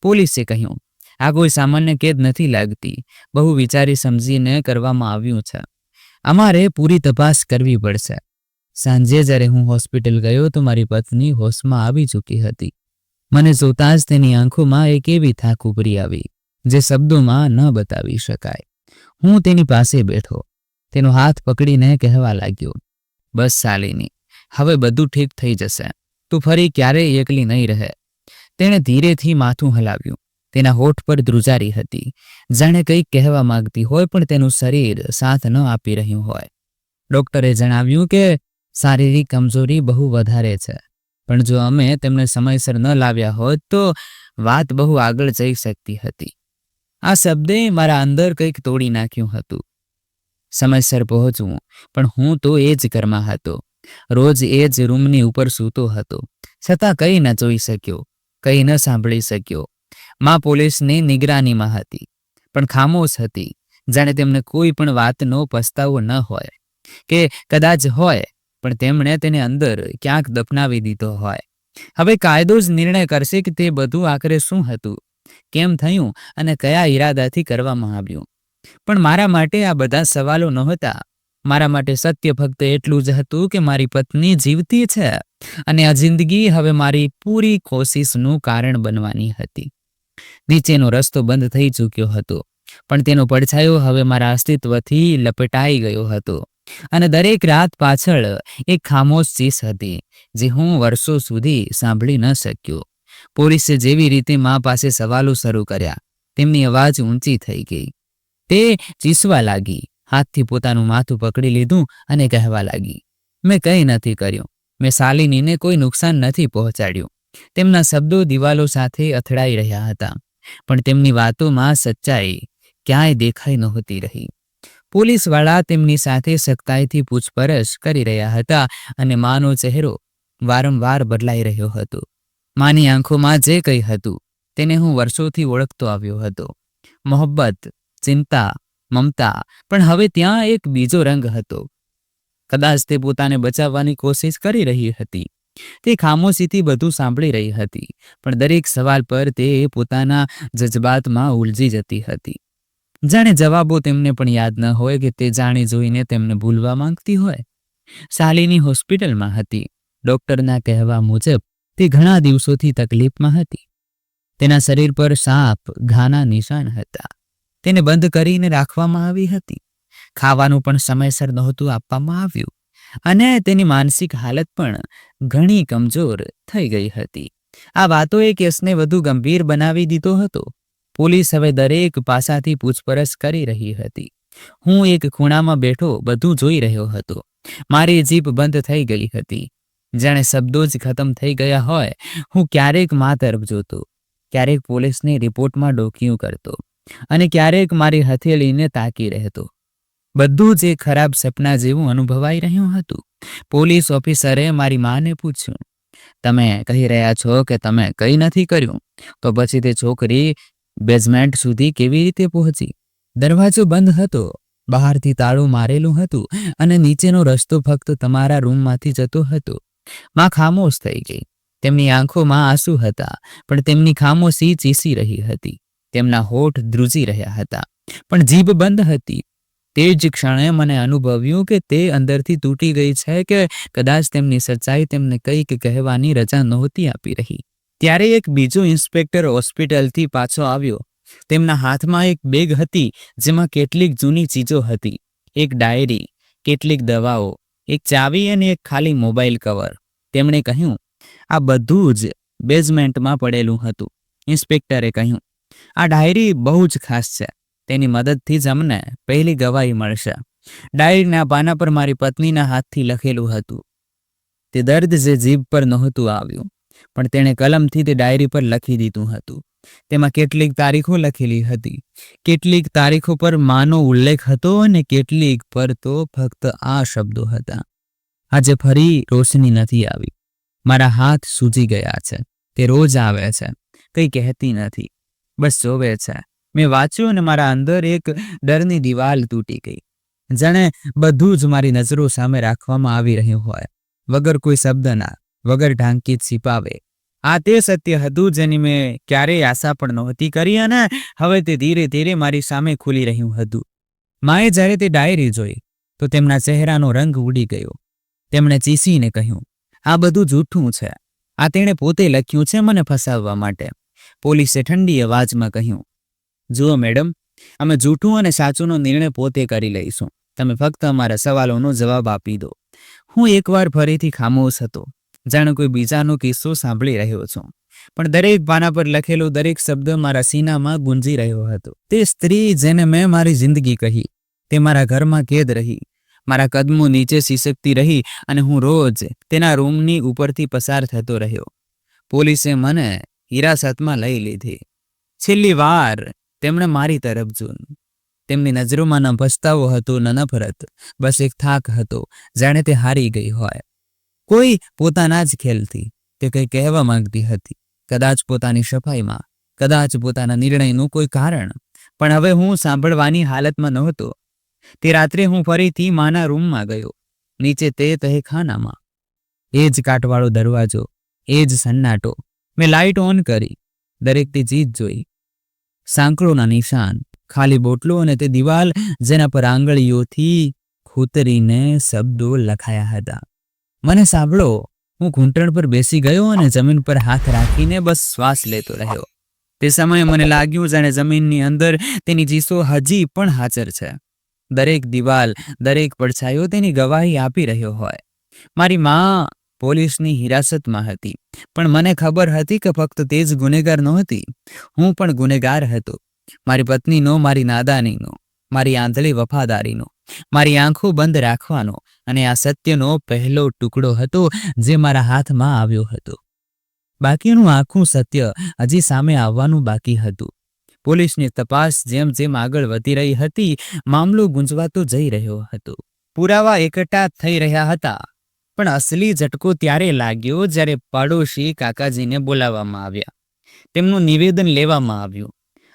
પોલીસે કહ્યું, આ કોઈ સામાન્ય કેદ નથી લાગતી, બહુ વિચારી સમજીને કરવામાં આવ્યું છે. અમારે પૂરી તપાસ કરવી પડશે. સાંજે જ્યારે હું હોસ્પિટલ ગયો તો મારી પત્ની હોશમાં આવી ચૂકી હતી. મને જોતાં જ તેની આંખોમાં એક એવી થાક ઉભરી આવી, જે શબ્દોમાં ન બતાવી શકાય. હું તેની પાસે બેઠો, તેનો હાથ પકડીને કહેવા લાગ્યો, બસ શાલિની, હવે બધું ઠીક થઈ જશે, તું ફરી ક્યારેય એકલી નહીં રહે. તેણે ધીરેથી માથું હલાવ્યું. તેના હોઠ પર ધ્રુજારી હતી, જાણે કંઈક કહેવા માંગતી હોય, પણ તેનું શરીર સાથ ન આપી રહ્યું હોય. ડોક્ટરે જણાવ્યું કે શારીરિક કમજોરી બહુ વધારે છે, પણ જો અમે તેમને સમયસર ન લાવ્યા હોત તો વાત બહુ આગળ જઈ શકતી હતી. આ શબ્દે મારા અંદર કંઈક તોડી નાખ્યું હતું. સમયસર પહોંચવું, પણ હું તો એ જ ઘરમાં હતો, રોજ એ જ રૂમની ઉપર સૂતો હતો, છતાં કંઈ ન જોઈ શક્યો, કંઈ ન સાંભળી શક્યો. માં પોલીસની નિગરાનીમાં હતી, પણ ખામોશ હતી, જાણે તેમને કોઈ પણ વાતનો પસ્તાવો ન હોય, કે કદાચ હોય પણ તેમણે તેને અંદર ક્યાંક દફનાવી દીધો હોય. હવે કાયદો જ નિર્ણય કરશે કે તે બધું આખરે શું હતું, કેમ થયું અને કયા ઈરાદાથી કરવામાં આવ્યું. પણ મારા માટે આ બધા સવાલો નહોતા. મારા માટે સત્ય ફક્ત એટલું જ હતું કે મારી પત્ની જીવતી છે અને આ જિંદગી હવે મારી પૂરી કોશિશનું કારણ બનવાની હતી. નીચેનો રસ્તો બંધ થઈ ચૂક્યો હતો, પણ તેનો પડછાયો હવે મારા અસ્તિત્વથી લપેટાઈ ગયો હતો. અને દરેક રાત પાછળ એક ખામોશ ચીસ હતી જે હું વર્ષો સુધી સાંભળી ન શક્યો. પોલીસે જેવી રીતે મા પાસે સવાલો શરૂ કર્યા, તેમની અવાજ ઊંચી થઈ ગઈ. તે ચીસવા લાગી, હાથથી પોતાનું માથું પકડી લીધું અને કહેવા લાગી, મેં કંઈ નથી કર્યું, મેં શાલિનીને કોઈ નુકસાન નથી પહોંચાડ્યું. તેમના શબ્દો દિવાલો સાથે અથડાઈ રહ્યા હતા, પણ તેમની વાતોમાં સચ્ચાઈ ક્યાંય દેખાઈ નહોતી રહી. પોલીસવાળા તેમની સાથે સખ્તાઈથી પૂછપરછ કરી રહ્યા હતા અને માનો ચહેરો વારંવાર બદલાઈ રહ્યો હતો. માની આંખોમાં જે કંઈ હતું તેને હું વર્ષોથી ઓળખતો આવ્યો હતો. મોહબ્બત, ચિંતા, મમતા, પણ હવે ત્યાં એક બીજો રંગ હતો. કદાચ તે પોતાને બચાવવાની કોશિશ કરી રહી હતી. તે ખામોશીથી બધું સાંભળી રહી હતી, પણ દરેક સવાલ પર તે પોતાના જજબાતમાં ઉલઝી જતી હતી. જાણે જવાબો તેમને પણ યાદ ન હોય કે તે જાણી જોઈને તેમને ભૂલવા માંગતી હોય. શાલિની હોસ્પિટલમાં હતી. ડોક્ટરના કહેવા મુજબ તે ઘણા દિવસોથી તકલીફમાં હતી. તેના શરીર પર સાપ ઘાના નિશાન હતા. તેને બંધ કરીને રાખવામાં આવી હતી. ખાવાનું પણ સમયસર નહોતું આપવામાં આવ્યું અને તેની માનસિક હાલત પણ ઘણી કમજોર થઈ ગઈ હતી. આ વાતોએ કેસને વધુ ગંભીર બનાવી દીધો હતો. પોલીસ હવે દરેક પાસાથી પૂછપરછ કરી રહી હતી. હું એક ખૂણામાં બેઠો બધું જોઈ રહ્યો હતો. મારી જીભ બંધ થઈ ગઈ હતી, જાણે શબ્દો જ ખતમ થઈ ગયા હોય. હું ક્યારેક મા તરફ જોતો, ક્યારેક પોલીસની રિપોર્ટમાં ડોકિયું કરતો અને ક્યારેક મારી હથેળીને તાકી રહેતો. બધું જ એક ખરાબ સપના જેવું અનુભવાઈ રહ્યું હતું. પોલીસ ઓફિસરે મારી માને પૂછ્યું, તમે કહી રહ્યા છો કે તમે કંઈ નથી કર્યું, તો પછી તે છોકરી બેઝમેન્ટ સુધી કેવી રીતે પહોંચી? દરવાજો બંધ હતો, બહારથી તાળું મારેલું હતું અને નીચેનો રસ્તો ફક્ત તમારા રૂમમાંથી જતો હતો. માં ખામોશ થઈ ગઈ. તેમની આંખોમાં આંસુ હતા, પણ તેમની ખામોશી ચીસી રહી હતી. તેમના હોઠ ધ્રુજી રહ્યા હતા, પણ જીભ બંધ હતી. તે જ ક્ષણે મને અનુભવ્યું કે તે અંદરથી તૂટી ગઈ છે, કે કદાચ તેમની સચ્ચાઈ તેમને કંઈક કહેવાની રજા નહોતી આપી રહી. ત્યારે એક બીજો ઇન્સ્પેક્ટર હોસ્પિટલથી પાછો આવ્યો. તેમના હાથમાં એક બેગ હતી જેમાં કેટલીક જૂની ચીજો હતી. એક ડાયરી, કેટલીક દવાઓ, એક ચાવી અને એક ખાલી મોબાઈલ કવર. તેમણે કહ્યું, આ બધું જ બેઝમેન્ટમાં પડેલું હતું. ઇન્સ્પેક્ટરે કહ્યું, આ ડાયરી બહુ જ ખાસ છે. તેની મદદથી જ અમને પહેલી ગવાહી મળશે. ડાયરીના પાના પર મારી પત્નીના હાથથી લખેલું હતું. તે દર્દ જે જીભ પર નહોતું આવ્યું, પણ તેણે કલમથી તે ડાયરી પર લખી દીધું હતું. તેમાં કેટલીક તારીખો લખેલી હતી. કેટલીક તારીખો પર માનો ઉલ્લેખ હતો અને કેટલીક પર તો ફક્ત આ શબ્દો હતા, આજે ફરી રોશની નથી આવી. મારા હાથ સૂજી ગયા છે. તે રોજ આવે છે, કંઈ કહેતી નથી, બસ જોવે છે. મેં વાંચ્યું અને મારા અંદર એક ડરની દિવાલ તૂટી ગઈ. જાણે બધું જ મારી નજરો સામે રાખવામાં આવી રહ્યું હોય, વગર કોઈ શબ્દના, વગર ઢાંકી છીપાવે. આ તે સત્ય હતું જેની મેં ક્યારેય આશા પણ નહોતી કરી અને હવે તે ધીરે ધીરે મારી સામે ખુલી રહ્યું હતું. માએ જ્યારે તે ડાયરી જોઈ તો તેમના ચહેરાનો રંગ ઉડી ગયો. તેમણે ચીસીને કહ્યું, આ બધું જૂઠું છે. આ તેણે પોતે લખ્યું છે મને ફસાવવા માટે. પોલીસે ઠંડી અવાજમાં કહ્યું, જુઓ મેડમ, અમે જૂઠું અને સાચુંનો નિર્ણય પોતે કરી લઈશું. તમે ફક્ત અમારા સવાલોનો જવાબ આપી દો. હું એકવાર ફરીથી ખામોશ હતો, જાણે કોઈ બીજાનો કિસ્સો સાંભળી રહ્યો છું. પણ દરેક પાના પર લખેલો દરેક શબ્દ મારા સીનામાં ગુંજી રહ્યો હતો. તે સ્ત્રી જેને મેં મારી જિંદગી કહી, તે મારા ઘરમાં કેદ રહી, મારા કદમો નીચે સિસકતી રહી અને હું રોજ તેના રૂમની ઉપરથી પસાર થતો રહ્યો. પોલીસે મને હિરાસતમાં લઈ લીધી. છેલ્લી વાર તેમણે મારી તરફ જોયું. તેમની નજરોમાં ન પસ્તાવો હતો ન નફરત, બસ એક થાક હતો, જાણે તે હારી ગઈ હોય. કોઈ પોતાના જ ખેલથી તે કંઈ કહેવા માંગતી હતી, કદાચ પોતાની સફાઈમાં, કદાચ પોતાના નિર્ણયનું કોઈ કારણ. પણ હવે હું સાંભળવાની હાલતમાં નહોતો. તે રાત્રે હું ફરીથી માના રૂમમાં ગયો. નીચે તે તહેખાનામાં એ જ કાટવાળો દરવાજો, એ જ સન્નાટો. મેં લાઇટ ઓન કરી, દરેકથી ચીજ જોઈ. સાંકળોના નિશાન, ખાલી બોટલો અને તે દિવાલ જેના પર આંગળીઓથી ખૂતરીને શબ્દો લખાયા હતા. મને સાંભળો. હું ઘૂંટણ પર બેસી ગયો અને જમીન પર હાથ રાખીને બસ શ્વાસ લેતો રહ્યો. તે સમયે મને લાગ્યું જાણે જમીનની અંદર તેની ચીસો હજી પણ હાજર છે. દરેક દિવાલ, દરેક પડછાયો તેની ગવાહી આપી રહ્યો હોય. મારી મા પોલીસની હિરાસતમાં હતી, પણ મને ખબર હતી કે ફક્ત તે જ ગુનેગાર નહોતી, હું પણ ગુનેગાર હતો. મારી પત્નીનો, મારી નાદાનીનો, મારી આંધળી વફાદારીનો, મારી આંખો બંધ રાખવાનો અને આ સત્યનો પહેલો ટુકડો હતો જે મારા હાથમાં આવ્યો હતો. બાકીનું આખું સત્ય હજી સામે આવવાનું બાકી હતું. પોલીસની તપાસ જેમ જેમ આગળ વધી રહી હતી, મામલો ગુંજવાતો જઈ રહ્યો હતો. પુરાવા એકઠા થઈ રહ્યા હતા, પણ અસલી ઝટકો ત્યારે લાગ્યો જ્યારે પાડોશી કાકાજીને બોલાવવામાં આવ્યા. તેમનું નિવેદન લેવામાં આવ્યું.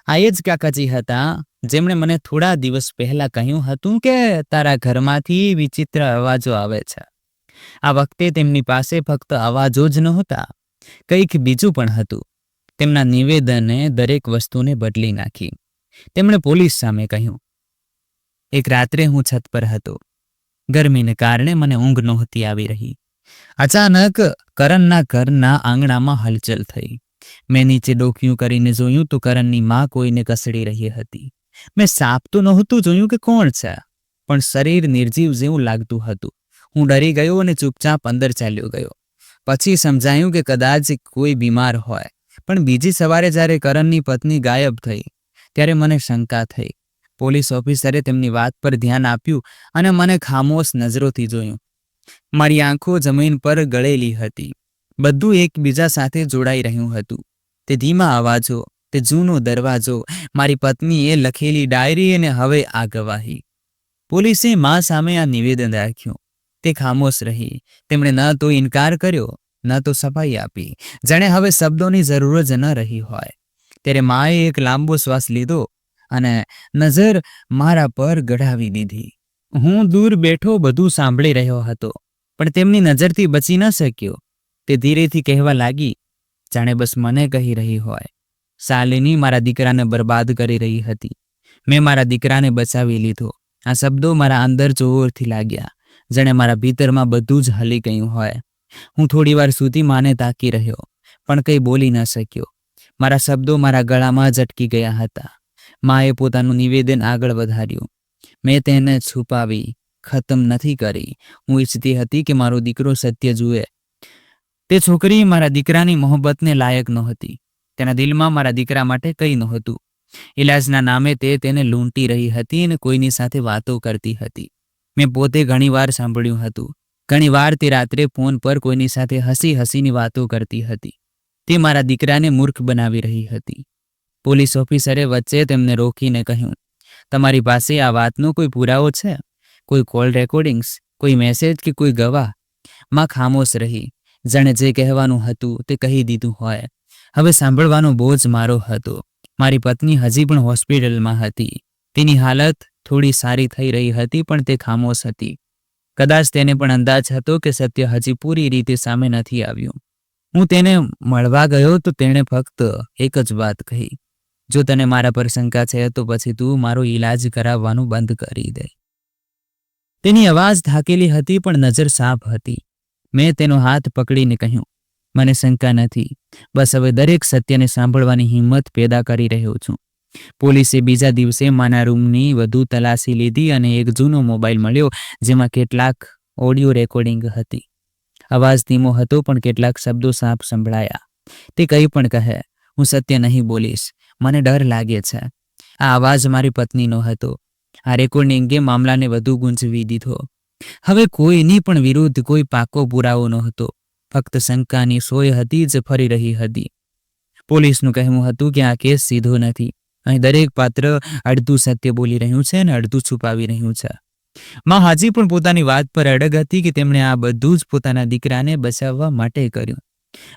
આ એ જ કાકાજી હતા જેમણે મને થોડા દિવસ પહેલા કહ્યું હતું કે તારા ઘરમાંથી વિચિત્ર અવાજો આવે છે. આ વખતે તેમની પાસે ફક્ત અવાજો જ નહોતા, કંઈક બીજું પણ હતું. તેમના નિવેદને દરેક વસ્તુને બદલી નાખી. તેમણે પોલીસ સામે કહ્યું, એક રાત્રે હું છત પર હતો. ગરમીને કારણે મને ઊંઘ નહોતી આવી રહી. અચાનક કરણના ઘરના આંગણામાં હલચલ થઈ. મેં નીચે ડોકિયું કરીને જોયું તો કરણની માં કોઈને કસડી રહી હતી. મેં સાપ તો નહોતું જોયું કે કોણ છે, પણ શરીર નિર્જીવ જેવું લાગતું હતું. હું ડરી ગયો અને ચૂપચાપ અંદર ચાલ્યો ગયો. પછી સમજાયું કે કદાચ કોઈ બીમાર હોય. પણ બીજી સવારે જ્યારે કરણની પત્ની ગાયબ થઈ ત્યારે મને શંકા થઈ. પોલીસ ઓફિસરે તેમની વાત પર ધ્યાન આપ્યું અને મને ખામોશ નજરોથી જોયું. મારી આંખો જમીન પર ગળેલી હતી. બધું એકબીજા સાથે જોડાઈ રહ્યું હતું. તે ધીમા અવાજો, તે જૂનો દરવાજો, મારી પત્નીએ લખેલી ડાયરી અને હવે આ ગવાહી. પોલીસે મા સામે આ નિવેદન રાખ્યું. તે ખામોશ રહી. તેમણે ન તો ઇનકાર કર્યો, ન તો સફાઈ આપી, જાણે હવે શબ્દોની જરૂર જ ન રહી હોય. ત્યારે માએ એક લાંબો શ્વાસ લીધો અને નજર મારા પર ગઢાવી દીધી. હું દૂર બેઠો બધું સાંભળી રહ્યો હતો, પણ તેમની નજરથી બચી ન શક્યો. તે ધીરેથી કહેવા લાગી, જાણે બસ મને કહી રહી હોય, શાલિની મારા દીકરાને બરબાદ કરી રહી હતી. મેં મારા દીકરાને બચાવી લીધો. આ શબ્દો મારા અંદર જોરથી લાગ્યા, જાણે મારા ભીતરમાં બધું જ હલી ગયું હોય. હું થોડીવાર સુધી માને તાકી રહ્યો, પણ કંઈ બોલી ન શક્યો. મારા શબ્દો મારા ગળામાં જ અટકી ગયા હતા. માએ પોતાનું નિવેદન આગળ વધાર્યું. મેં તેને છુપાવી, ખતમ નથી કરી. હું ઈચ્છતી હતી કે મારો દીકરો સત્ય જુએ. તે છોકરી મારા દીકરાની મોહબ્બતને લાયક નહોતી. તેના દિલમાં મારા દીકરા માટે કંઈ નહોતું. ઇલાજના નામે તે તેને લૂંટી રહી હતી અને કોઈની સાથે વાતો કરતી હતી. મેં પોતે ઘણીવાર સાંભળ્યું હતું. ઘણીવાર તે રાત્રે ફોન પર કોઈની સાથે હસી હસીની વાતો કરતી હતી. તે મારા દીકરાને મૂર્ખ બનાવી રહી હતી. પોલીસ ઓફિસરે વચ્ચે તેમને રોકીને કહ્યું, તમારી પાસે આ વાતનો કોઈ પુરાવો છે? કોઈ કોલ રેકોર્ડિંગ્સ, કોઈ મેસેજ કે કોઈ ગવાહ? માં ખામોશ રહી, જાણે જે કહેવાનું હતું તે કહી દીધું હોય. હવે સાંભળવાનો બોજ મારો હતો. મારી પત્ની હજી પણ હોસ્પિટલમાં હતી. તેની હાલત થોડી સારી થઈ રહી હતી, પણ તે ખામોશ હતી. કદાચ તેને પણ અંદાજ હતો કે સત્ય હજી પૂરી રીતે સામે નથી આવ્યું. હું તેને મળવા ગયો તો તેણે ફક્ત એક જ વાત કહી, જો તને મારા પર શંકા છે તો પછી તું મારો ઈલાજ કરાવવાનું બંધ કરી દે. તેની અવાજ થાકેલી હતી, પણ નજર સાફ હતી. મેં તેનો હાથ પકડીને કહ્યું, મને શંકા નથી, બસ હવે દરેક સત્યને સાંભળવાની હિંમત પેદા કરી રહ્યો છું. પોલીસે બીજા દિવસે મારા રૂમની વધુ તલાશી લીધી અને એક જૂનો મોબાઈલ મળ્યો જેમાં કેટલાક ઓડિયો રેકોર્ડિંગ હતી. અવાજ ધીમો હતો, પણ કેટલાક શબ્દો સાફ સંભળાયા. તે કંઈ પણ કહે, હું સત્ય નહીં બોલીશ. મને ડર લાગે છે. આ અવાજ મારી પત્નીનો હતો. આ રેકોર્ડિંગે મામલાને વધુ ગુંજવી દીધો. હવે કોઈની પણ વિરુદ્ધ કોઈ પાકો પુરાવો નહોતો. ફક્ત શંકાની સોય હતી જે ફરી રહી હતી. પોલીસનું કહેવું હતું કે આ કેસ સીધો નથી. અહીં દરેક પાત્ર અડધું સત્ય બોલી રહ્યું છે અને અડધું છુપાવી રહ્યું છે. માં હાજી પણ પોતાની વાત પર અડગ હતી કે તેમણે આ બધું જ પોતાના દીકરાને બચાવવા માટે કર્યું.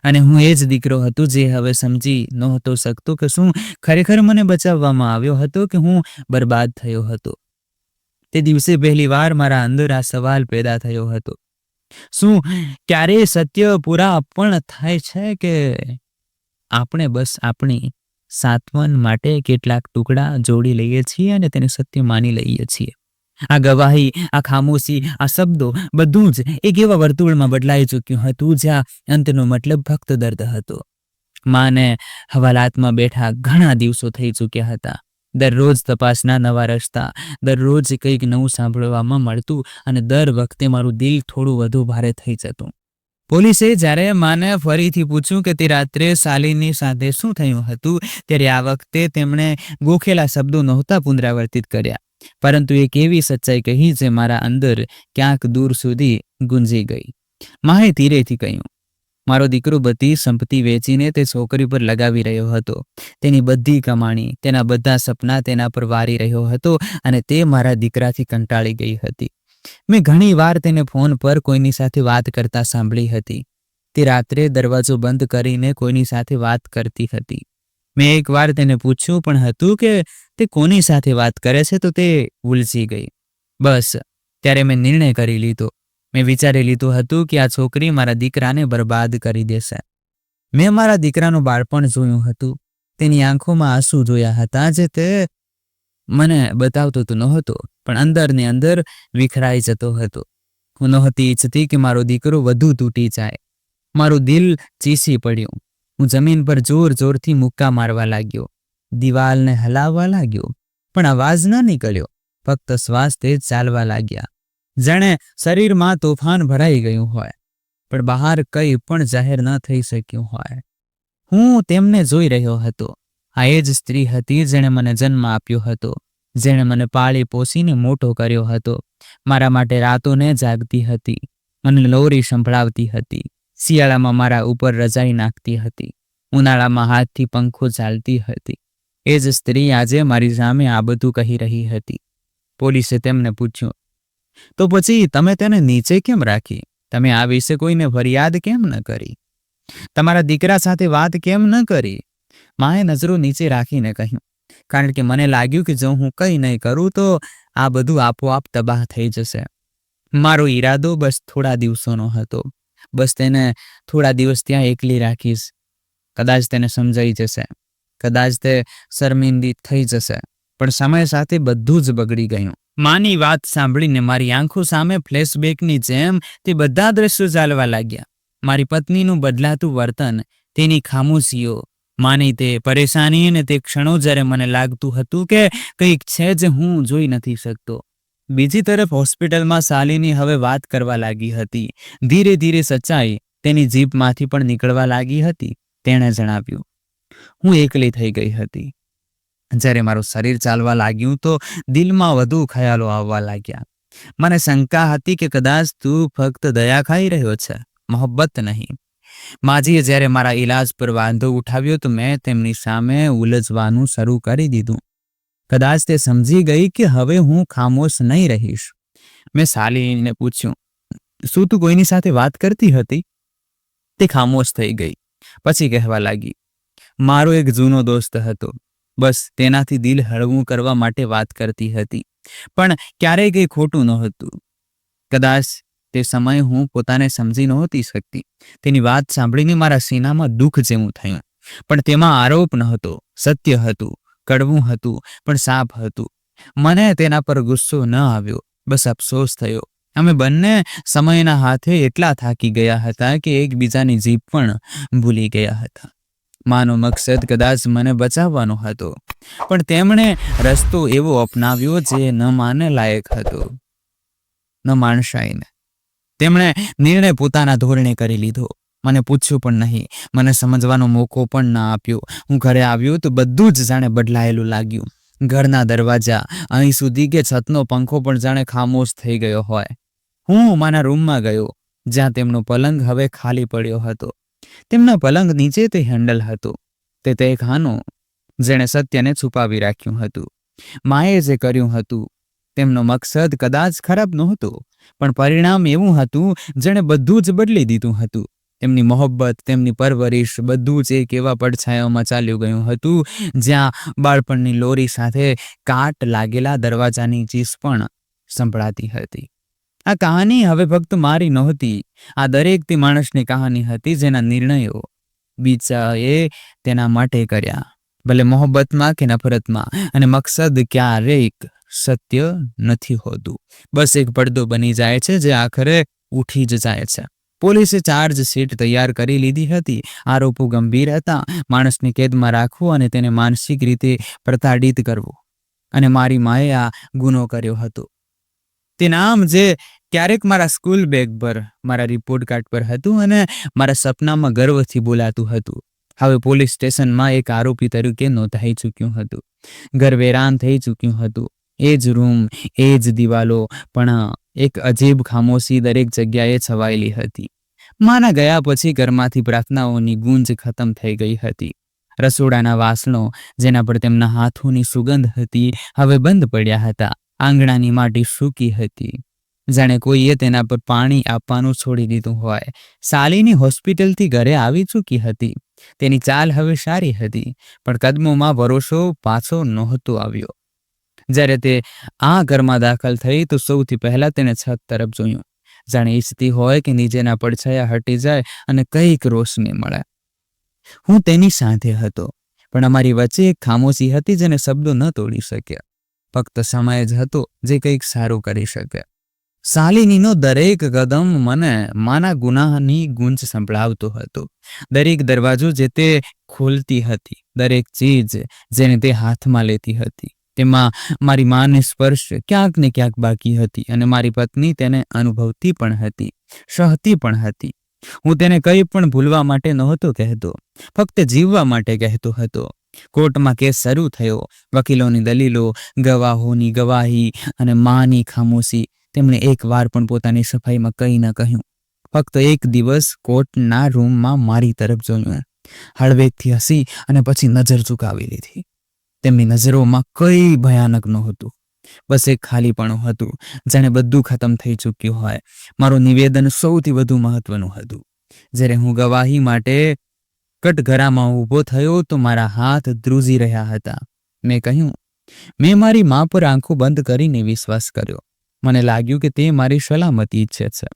અને હું એ જ દીકરો હતો જે હવે સમજી નહોતો શકતો કે શું ખરેખર મને બચાવવામાં આવ્યો હતો કે હું બરબાદ થયો હતો. તે દિવસે પહેલીવાર મારા અંદર આ સવાલ પેદા થયો હતો, શું ક્યારેય સત્ય પૂરા પણ થાય છે કે આપણે બસ આપણી સાંત્વન માટે કેટલાક ટુકડા જોડી લઈએ છીએ અને તેને સત્ય માની લઈએ છીએ? આ ગવાહી, આ ખામોશી, આ શબ્દો બધું જ એક એવા વર્તુળમાં બદલાઈ ચૂક્યું હતું જ્યાં અંતનો મતલબ ફક્ત દર્દ હતો. માને હવાલાતમાં બેઠા ઘણા દિવસો થઈ ચૂક્યા હતા. દરરોજ તપાસના નવા રસ્તા, દરરોજ કંઈક નવું સાંભળવામાં મળતું અને દર વખતે મારું દિલ થોડું વધુ ભારે થઈ જતું. પોલીસે જ્યારે માને ફરીથી પૂછ્યું કે તે રાત્રે શાલિની સાથે શું થયું હતું, ત્યારે આ વખતે તેમણે ગોખેલા શબ્દો નહોતા પુનરાવર્તિત કર્યા, પરંતુ એક એવી સચ્ચાઈ કહી જે મારા અંદર ક્યાંક દૂર સુધી ગુંજી ગઈ. માએ ધીરેથી કહ્યું, મારો દીકરો બધી સંપત્તિ વેચીને તે છોકરી પર લગાવી રહ્યો હતો. તેની બધી કમાણી, તેના બધા સપના તેના પર વારી રહ્યો હતો અને તે મારા દીકરાથી કંટાળી ગઈ હતી. મેં ઘણી વાર તેને ફોન પર કોઈની સાથે વાત કરતા સાંભળી હતી. તે રાત્રે દરવાજો બંધ કરીને કોઈની સાથે વાત કરતી હતી. મેં એકવાર તેને પૂછ્યું પણ હતું કે તે કોની સાથે વાત કરે છે, તો તે ઉલઝી ગઈ. બસ ત્યારે મેં નિર્ણય કરી લીધો. મેં વિચારી લીધું હતું કે આ છોકરી મારા દીકરાને બરબાદ કરી દેશે. મેં મારા દીકરાનું બાળપણ જોયું હતું. તેની આંખોમાં આંસુ જોયા હતા જે તે મને બતાવતો તો નહોતો, પણ અંદરને અંદર વિખરાઈ જતો હતો. હું નહોતી ઈચ્છતી કે મારો દીકરો વધુ તૂટી જાય. મારું દિલ ચીસી પડ્યું. હું જમીન પર જોર જોરથી મુક્કા મારવા લાગ્યો, દિવાલને હલાવવા લાગ્યો, પણ અવાજ ન નીકળ્યો. ફક્ત શ્વાસ તેજ ચાલવા લાગ્યા, જાણે શરીરમાં તોફાન ભરાઈ ગયું હોય, પણ બહાર કંઈ પણ જાહેર ન થઈ શક્યું હોય. હું તેમને જોઈ રહ્યો હતો. આ એ જ સ્ત્રી હતી જેણે મને જન્મ આપ્યો હતો, જેણે મને પાળી પોસીને મોટો કર્યો હતો. મારા માટે રાતોને જાગતી હતી, મને લોરી સંભળાવતી હતી, શિયાળામાં મારા ઉપર રજાઈ નાખતી હતી, ઉનાળામાં હાથથી પંખો ઝાલતી હતી. એ જ સ્ત્રી આજે મારી સામે આ બધું કહી રહી હતી. પોલીસે તેમને પૂછ્યું, તો પછી તમે તેને નીચે કેમ રાખી? તમે આ વિશે કોઈને ફરિયાદ કેમ ન કરી? તમારા દીકરા સાથે વાત કેમ ન કરી? માએ નજરો નીચે રાખીને કહ્યું, કારણ કે મને લાગ્યું કે જો હું કંઈ નહીં કરું તો આ બધું આપોઆપ તબાહ થઈ જશે. મારો ઈરાદો બસ થોડા દિવસોનો હતો. બસ તેને થોડા દિવસ ત્યાં એકલી રાખીશ. કદાચ તેને સમજાઈ જશે, કદાચ તે શર્મિંદી થઈ જશે, પણ સમય સાથે બધું જ બગડી ગયું. માની વાત સાંભળીને મારી આંખો સામે ફ્લેશબેકની જેમ તે બધા દ્રશ્યો ચાલવા લાગ્યા. મારી પત્નીનું બદલાતું વર્તન, તેની ખામોશીઓ, માની તે પરેશાની અને તે ક્ષણો જ્યારે મને લાગતું હતું કે કંઈક છે જે હું જોઈ નથી શકતો. બીજી તરફ હોસ્પિટલમાં શાલિની હવે વાત કરવા લાગી હતી. ધીરે ધીરે સચ્ચાઈ તેની જીભમાંથી પણ નીકળવા લાગી હતી. તેણે જણાવ્યું, હું એકલી થઈ ગઈ હતી. જ્યારે મારું શરીર ચાલવા લાગ્યું તો દિલમાં વધુ ખ્યાલો આવવા લાગ્યા. મને શંકા હતી કે કદાચ તું ફક્ત દયા ખાઈ રહ્યો છે, મોહબ્બત નહીં. માજીએ જ્યારે મારા ઈલાજ પર વાંધો ઉઠાવ્યો તો મેં તેમની સામે ઉલઝવાનું શરૂ કરી દીધું. કદાચ તે સમજી ગઈ કે હવે હું ખામોશ નહીં રહીશ. મેં શાલિનીને પૂછ્યું, શું તું કોઈની સાથે વાત કરતી હતી? તે ખામોશ થઈ ગઈ. પછી કહેવા લાગી, મારો એક જૂનો દોસ્ત હતો. બસ તેનાથી દિલ હળવું કરવા માટે વાત કરતી હતી, પણ ક્યારેય કંઈ ખોટું નહોતું. કદાચ તે સમયે હું પોતાને સમજી નહોતી શકતી. તેની વાત સાંભળીને મારા સીનામાં દુઃખ જેવું થયું, પણ તેમાં આરોપ નહોતો, સત્ય હતું, કડવું હતું, પણ સાફ હતું. મને તેના પર ગુસ્સો ન આવ્યો, બસ અફસોસ થયો. અમે બંને સમયના હાથે એટલા થાકી ગયા હતા કે એકબીજાની જીભ પણ ભૂલી ગયા હતા. માનો મકસદ કદાચ મને બચાવવાનો હતો, પણ તેમણે રસ્તો એવો અપનાવ્યો જે ન માને લાયક હતો. ન માણસાઈને તેમણે નિર્ણય પોતાના ધોરણે કરી લીધો. મને પૂછ્યું પણ નહીં, મને સમજવાનો મોકો પણ ના આપ્યો. હું ઘરે આવ્યો તો બધું જ જાણે બદલાયેલું લાગ્યું. ઘરના દરવાજા, અહીં સુધી કે છતનો પંખો પણ જાણે ખામોશ થઈ ગયો હોય. હું મારા રૂમમાં ગયો, જ્યાં તેમનો પલંગ હવે ખાલી પડ્યો હતો. તેમના પલંગ નીચે તે હેન્ડલ હતું. તે ખાનું જેણે સત્યને છુપાવી રાખ્યું હતું. માએ જે કર્યું હતું તેમનો મકસદ કદાચ ખરાબ નહોતો, પણ પરિણામ એવું હતું જેણે બધું જ બદલી દીધું હતું. તેમની મોહબ્બત, તેમની પરવરિશ, બધું જ એક એવા પડછાયામાં ચાલ્યું ગયું હતું જ્યાં બાળપણની લોરી સાથે કાટ લાગેલા દરવાજાની ચીસ પણ સંભળાતી હતી. આ કહાની હવે ફક્ત મારી નહોતી. આ દરેક તે માણસની કહાની હતી જેના નિર્ણયો બીજાએ તેના માટે કર્યા, ભલે મોહબ્બતમાં કે નફરતમાં. અને મકસદ ક્યારેક સત્ય નથી હોતું, બસ એક પડદો બની જાય છે જે આખરે ઉઠી જ જાય છે. પોલીસે ચાર્જશીટ તૈયાર કરી લીધી હતી. આરોપો ગંભીર હતા. માણસને કેદમાં રાખવો અને તેને માનસિક રીતે પ્રતાડિત કરવો અને મારી માએ આ ગુનો કર્યો હતો. તે નામ જે ક્યારેક મારા સ્કૂલ બેગ પર, મારા રિપોર્ટ કાર્ડ પર હતું અને મારા સપનામાં ગર્વથી બોલાતું હતું, હવે પોલીસ સ્ટેશનમાં એક આરોપી તરીકે નોંધાઈ ચૂક્યું હતું. ઘર વેરાન થઈ ચૂક્યું હતું. એ જ રૂમ, એ જ દિવાલો, પણ એક અજીબ ખામોશી દરેક જગ્યાએ છવાયેલી હતી. માના ગયા પછી ઘરમાંથી પ્રાર્થનાઓની ગુંજ ખતમ થઈ ગઈ હતી. રસોડાના વાસણો, જેના પર તેમના હાથોની સુગંધ હતી, હવે બંધ પડ્યા હતા. આંગણાની માટી સૂકી હતી, જાણે કોઈએ તેના પર પાણી આપવાનું છોડી દીધું હોય. શાલિની હોસ્પિટલથી ઘરે આવી ચૂકી હતી. તેની ચાલ હવે સારી હતી, પણ કદમોમાં ભરોસો પાછો નહોતો આવ્યો. જ્યારે તે આ ઘરમાં દાખલ થઈ તો સૌથી પહેલા તેણે છત તરફ જોયું, જાણે ઈચ્છતી હોય કે નીચેના પડછાયા હટી જાય અને કંઈક રોશની મળે. હું તેની સાથે હતો, પણ અમારી વચ્ચે એક ખામોશી હતી જેને શબ્દો ન તોડી શક્યા. ફક્ત સમય જ હતો જે કંઈક સારું કરી શકે. શાલિનીનો દરેક કદમ મને માના ગુનાહની ગુંજ સંભળાવતો હતો. દરેક દરવાજો જે તે ખોલતી હતી, દરેક ચીજ જેને તે હાથમાં લેતી હતી, તેમાં મારી માને સ્પર્શ ક્યાંક ને ક્યાંક બાકી હતી. અને મારી પત્ની તેને અનુભવતી પણ હતી, સહતી પણ હતી. હું તેને કંઈ પણ ભૂલવા માટે નહોતો કહેતો, ફક્ત જીવવા માટે કહેતો હતો. કોર્ટમાં કેસ શરૂ થયો. વકીલોની દલીલો, ગવાહોની ગવાહી અને માની ખામોશી. તેમણે એક વાર પણ પોતાની સફાઈમાં કંઈ ન કહ્યું. ફક્ત એક દિવસ કોર્ટના રૂમમાં મારી તરફ જોયું, હળવેકથી હસી અને પછી નજર ચૂકાવી લીધી. તેમની નજરોમાં કંઈ ભયાનક નહોતું, બસ એક ખાલીપણું હતું, જાણે બધું ખતમ થઈ ચૂક્યું હોય. મારું નિવેદન સૌથી વધુ મહત્વનું હતું. જ્યારે હું ગવાહી માટે કટઘરામાં ઊભો થયો તો મારા હાથ ધ્રુજી રહ્યા હતા. મેં કહ્યું, મેં મારી મા પર આંખો બંધ કરીને વિશ્વાસ કર્યો. મને લાગ્યું કે તે મારી સલામતી ઈચ્છે છે,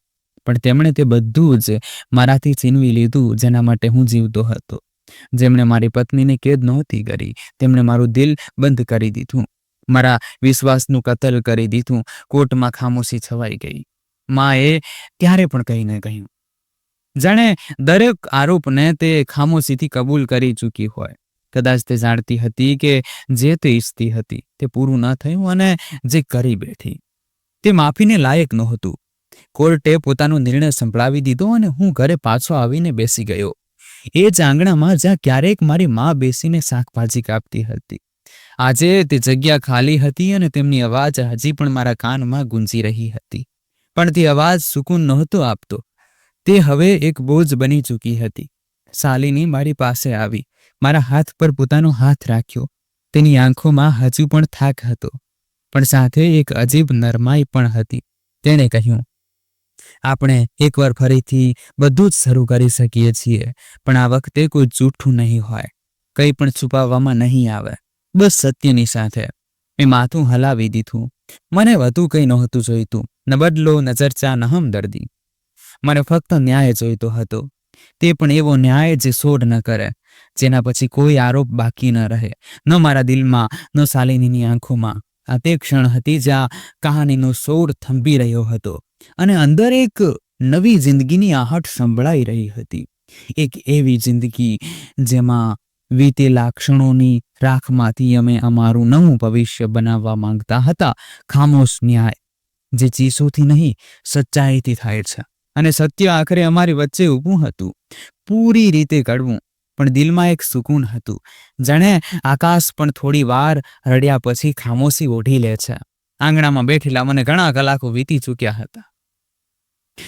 પણ તેમણે તે બધું જ મારાથી છીનવી લીધું જેના માટે હું જીવતો હતો. જેમણે મારી પત્નીને કેદ નહોતી કરી, તેમણે મારું દિલ બંધ કરી દીધું, મારા વિશ્વાસનું કતલ કરી દીધું. કોર્ટમાં ખામોશી છવાઈ ગઈ. માએ ક્યારે પણ કંઈ ન કહ્યું, જાણે દરેક આરોપને તે ખામોશીથી કબૂલ કરી ચૂકી હોય. કદાચ તે જાણતી હતી કે જે તે ઈચ્છતી હતી તે પૂરું ન થયું અને જે કરી બેઠી તે માફીને લાયક નહોતું. કોર્ટે પોતાનો નિર્ણય સંભળાવી દીધો અને હું ઘરે પાછો આવીને બેસી ગયો. એ જ આંગણામાં જ્યાં ક્યારેક મારી મા બેસીને શાકભાજી કાપતી હતી. આજે તે જગ્યા ખાલી હતી અને તેમની અવાજ હજી પણ મારા કાનમાં ગુંજી રહી હતી. પણ તે અવાજ સુકૂન નહોતો આપતો, તે હવે એક બોજ બની ચૂકી હતી. શાલિની મારી પાસે આવી, મારા હાથ પર પોતાનો હાથ રાખ્યો. તેની આંખોમાં હજુ પણ થાક હતો, પણ સાથે એક અજીબ નરમાઈ પણ હતી. તેણે કહ્યું, આપણે એકવાર ફરીથી બધું જ શરૂ કરી શકીએ છીએ, પણ આ વખતે કોઈ જૂઠું નહીં હોય, કંઈ પણ છુપાવવામાં નહીં આવે, બસ સત્યની સાથે. મેં માથું હલાવી દીધું. મને વધુ કંઈ નહોતું જોઈતું, ન બદલો, ન ચર્ચા, ન હમદર્દી. મને ફક્ત ન્યાય જોઈતો હતો, તે પણ એવો ન્યાય જે સોડ ન કરે, જેના પછી કોઈ આરોપ બાકી ન રહે, ન મારા દિલમાં, ન શાલિનીની આંખોમાં. આ તે ક્ષણ હતી જ્યાં કહાનીનો સોર થંભી રહ્યો હતો અને અંદર એક નવી જિંદગીની આહટ સંભળાઈ રહી હતી. એક એવી જિંદગી જેમાં વીતેલા ક્ષણોની રાખમાંથી અમે અમારું નવું ભવિષ્ય બનાવવા માંગતા હતા. ખામોશ ન્યાય જે ચીસોથી નહીં, સચ્ચાઈથી થાય છે. અને સત્ય આખરે અમારી વચ્ચે ઊભું હતું, પૂરી રીતે કડવું, પણ દિલમાં એક સુકૂન હતું, જાણે આકાશ પણ થોડી વાર રડ્યા પછી ખામોશી ઓઢી લે છે. આંગણામાં બેઠેલા મને ઘણા કલાકો વીતી ચૂક્યા હતા.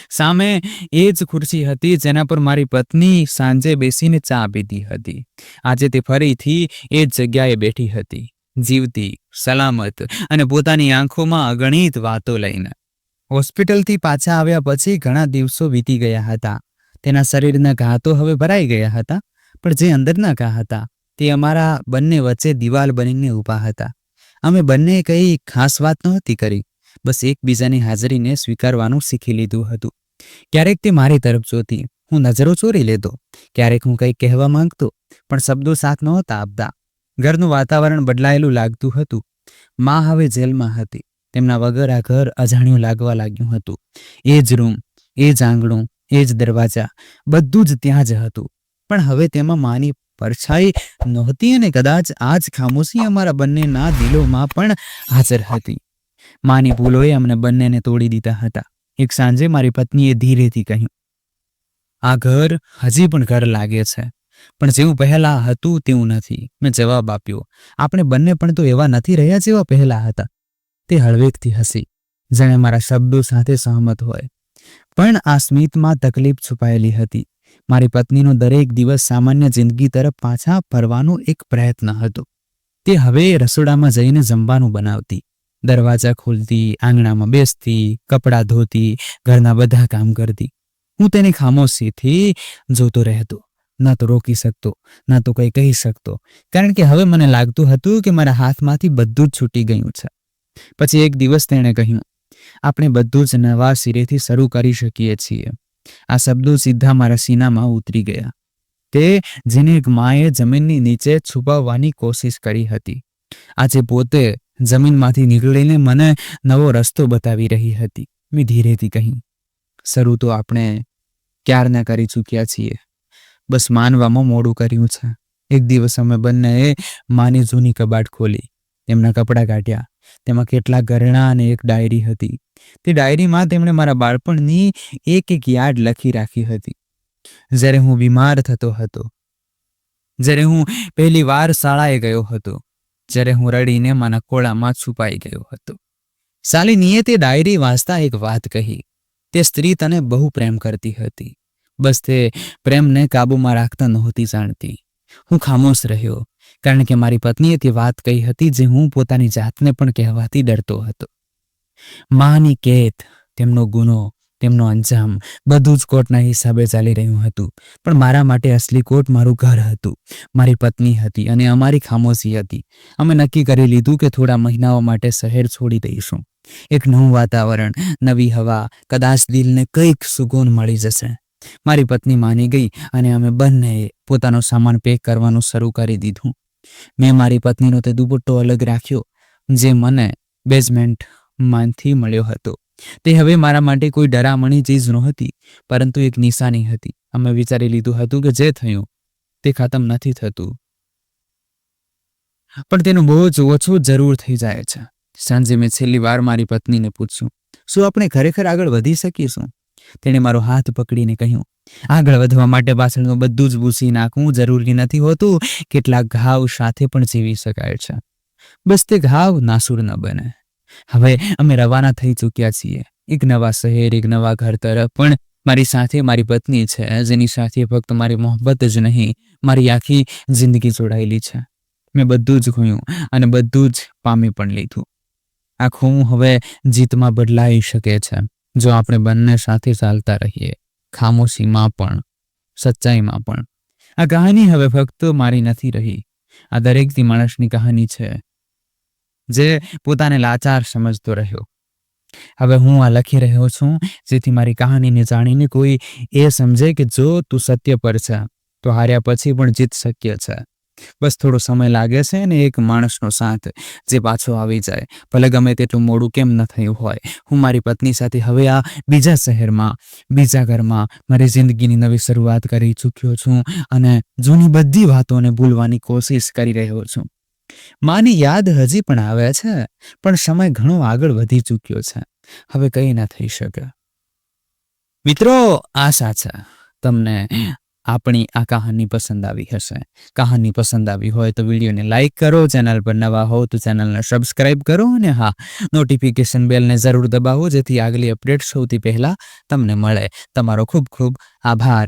સામે એ જ ખુરશી હતી જેના પર મારી પત્ની સાંજે બેસીને ચા પીતી હતી. આજે તે ફરીથી એ જ જગ્યાએ બેઠી હતી, જીવતી, સલામત અને પોતાની આંખોમાં અગણિત વાતો લઈને. હોસ્પિટલથી પાછા આવ્યા પછી ઘણા દિવસો વીતી ગયા હતા. તેના શરીરના ઘા તો હવે ભરાઈ ગયા હતા, પણ જે અંદરના ઘા હતા તે અમારા બંને વચ્ચે દિવાલ બનીને ઊભા હતા. અમે બંને કંઈ ખાસ વાત નહોતી કરી, બસ એકબીજાની હાજરીને સ્વીકારવાનું શીખી લીધું હતું. ક્યારેક તે મારી તરફ જોતી, હું નજરો ચોરી લેતો. ક્યારેક હું કંઈક કહેવા માંગતો, પણ શબ્દો સાથ નહોતા આપતા. ઘરનું વાતાવરણ બદલાયેલું લાગતું હતું. મા હવે જેલમાં હતી. તેમના વગર આ ઘર અજાણ્યું લાગવા લાગ્યું હતું. એ જ રૂમ, એ જ આંગણું, એ જ દરવાજા, બધું જ ત્યાં જ હતું. પણ હવે તેમાં માની પરછાઈ નહોતી અને કદાચ આ જ ખામોશી અમારા બંનેના દિલોમાં પણ હાજર હતી. માની ભૂલોએ અમને બંનેને તોડી દીધા હતા. એક સાંજે મારી પત્નીએ ધીરેથી કહ્યું, આ ઘર હજી પણ ઘર લાગે છે, પણ જેવું પહેલા હતું તેવું નથી. મેં જવાબ આપ્યો, આપણે બંને પણ તો એવા નથી રહ્યા જેવા પહેલા હતા. તે હળવેકથી હસી, જાણે મારા શબ્દો સાથે સહમત હોય. પણ આ સ્મિતમાં તકલીફ છુપાયેલી હતી. મારી પત્નીનો દરેક દિવસ સામાન્ય જિંદગી તરફ પાછા ફરવાનો એક પ્રયત્ન હતો. તે હવે રસોડામાં જઈને જમવાનું બનાવતી, દરવાજા ખોલતી, આંગણામાં બેસતી, કપડાં ધોતી, ઘરના બધા કામ કરતી. હું તેની ખામોશીથી જોતો રહેતો, ન તો રોકી શકતો, ન તો કંઈ કહી શકતો, કારણ કે હવે મને લાગતું હતું કે મારા હાથમાંથી બધું જ છૂટી ગયું છે. પછી એક દિવસ તેણે કહ્યું, આપણે બધું જ નવા સિરેથી શરૂ કરી શકીએ છીએ. આ શબ્દો સીધા મારા સીનામાં ઉતરી ગયા. તે જેને એક માએ જમીનની નીચે છુપાવવાની કોશિશ કરી હતી, આજે પોતે જમીનમાંથી નીકળીને મને નવો રસ્તો બતાવી રહી હતી. મેં ધીરેથી કહ્યું, શરૂ તો આપણે ક્યારના કરી ચૂક્યા છીએ, બસ માનવામાં મોડું કર્યું છે. એક દિવસ અમે બંનેએ માની જૂની કબાટ ખોલી, તેમના કપડાં કાઢ્યા. તેમાં કેટલાક ઘરેણાં અને એક ડાયરી હતી. તે ડાયરીમાં તેમણે મારા બાળપણની એક એક યાદ લખી રાખી હતી. જ્યારે હું બીમાર થતો હતો, જ્યારે હું પહેલી વાર શાળાએ ગયો હતો, જ્યારે હું રડીને મારા ખોળામાં છુપાઈ ગયો હતો. શાલિનીએ તે ડાયરી વાંચતા એક વાત કહી, તે સ્ત્રી તને બહુ પ્રેમ કરતી હતી, બસ તે પ્રેમને કાબૂમાં રાખતા નહોતી જાણતી. હું ખામોશ રહ્યો, કારણ કે મારી પત્નીએ તે વાત કહી હતી જે હું પોતાની જાતને પણ કહેવાથી ડરતો હતો. માની કેત, તેમનો ગુનો, તેમનો અંજામ બધું જ કોર્ટના હિસાબે ચાલી રહ્યું હતું. પણ મારા માટે અસલી કોર્ટ મારું ઘર હતું, મારી પત્ની હતી અને અમારી ખામોશી હતી. અમે નક્કી કરી લીધું કે થોડા મહિનાઓ માટે શહેર છોડી દઈશું. એક નવું વાતાવરણ, નવી હવા, કદાચ દિલને કંઈક સુકૂન મળી જશે. મારી પત્ની માની ગઈ અને અમે બંનેએ પોતાનો સામાન પેક કરવાનું શરૂ કરી દીધું. મેં મારી પત્નીનો તે દુપટ્ટો અલગ રાખ્યો જે મને બેઝમેન્ટમાંથી મળ્યો હતો. તે હવે મારા માટે કોઈ ડરામણી ચીજ નહોતી, પરંતુ એક નિશાની હતી. અમે વિચારી લીધું હતું કે જે થયું તે ખતમ નથી થતું, પણ તેનું બહુ જ ઓછું જરૂર થઈ જાય છે. સાંજે મેં છેલ્લી વાર મારી પત્નીને પૂછ્યું, શું આપણે ખરેખર આગળ વધી શકીશું? તેણે મારો હાથ પકડીને કહ્યું, આગળ વધવા માટે પાછળનું બધું જ ભૂસી નાખવું જરૂરી નથી હોતું. કેટલાક ઘાવ સાથે પણ જીવી શકાય છે, બસ તે ઘાવ નાસુર ન બને. હવે અમે રવાના થઈ ચૂક્યા છીએ, એક નવા શહેર, એક નવા ઘર તરફ. પણ મારી સાથે મારી પત્ની છે, જેની સાથે ફક્ત મારી મોહબ્બત જ નહીં, મારી આખી જિંદગી જોડાયેલી છે. મેં બધું જ ખોયું અને બધું જ પામી પણ લીધું. આ ખોવું હવે જીતમાં બદલાઈ શકે છે જો આપણે બંને સાથે ચાલતા રહીએ, ખામોશીમાં પણ, સચ્ચાઈમાં પણ. આ કહાની હવે ફક્ત મારી નથી રહી, આ દરેક માણસની કહાની છે જે પોતાને લાચાર સમજતો રહ્યો. હવે હું આ લખી રહ્યો છું જેથી મારી કહાનીને જાણીને કોઈ એ સમજે કે જો તું સત્ય પર છે તો હાર્યા પછી પણ જીત શક્ય છે. બસ થોડો સમય લાગે છે અને એક માણસનો સાથ જે પાછો આવી જાય, ભલે ગમે તેટલું મોડું કેમ ન થયું હોય. હું મારી પત્ની સાથે હવે આ બીજા શહેરમાં, બીજા ઘરમાં મારી જિંદગીની નવી શરૂઆત કરી ચૂક્યો છું અને જૂની બધી વાતોને ભૂલવાની કોશિશ કરી રહ્યો છું. માની યાદ હજી પણ આવે છે, પણ સમય ઘણો આગળ વધી ચૂક્યો છે, હવે કંઈ ના થઈ શકે. મિત્રો, આશા છે તમને આપણી આ કહાની પસંદ આવી હશે. કહાની પસંદ આવી હોય તો વિડીયોને લાઇક કરો, ચેનલ પર નવા હો તો ચેનલને સબસ્ક્રાઇબ કરો અને હા, નોટિફિકેશન બેલને જરૂર દબાવો જેથી આગલી અપડેટ સૌથી પહેલા તમને મળે. તમારો ખૂબ ખૂબ આભાર.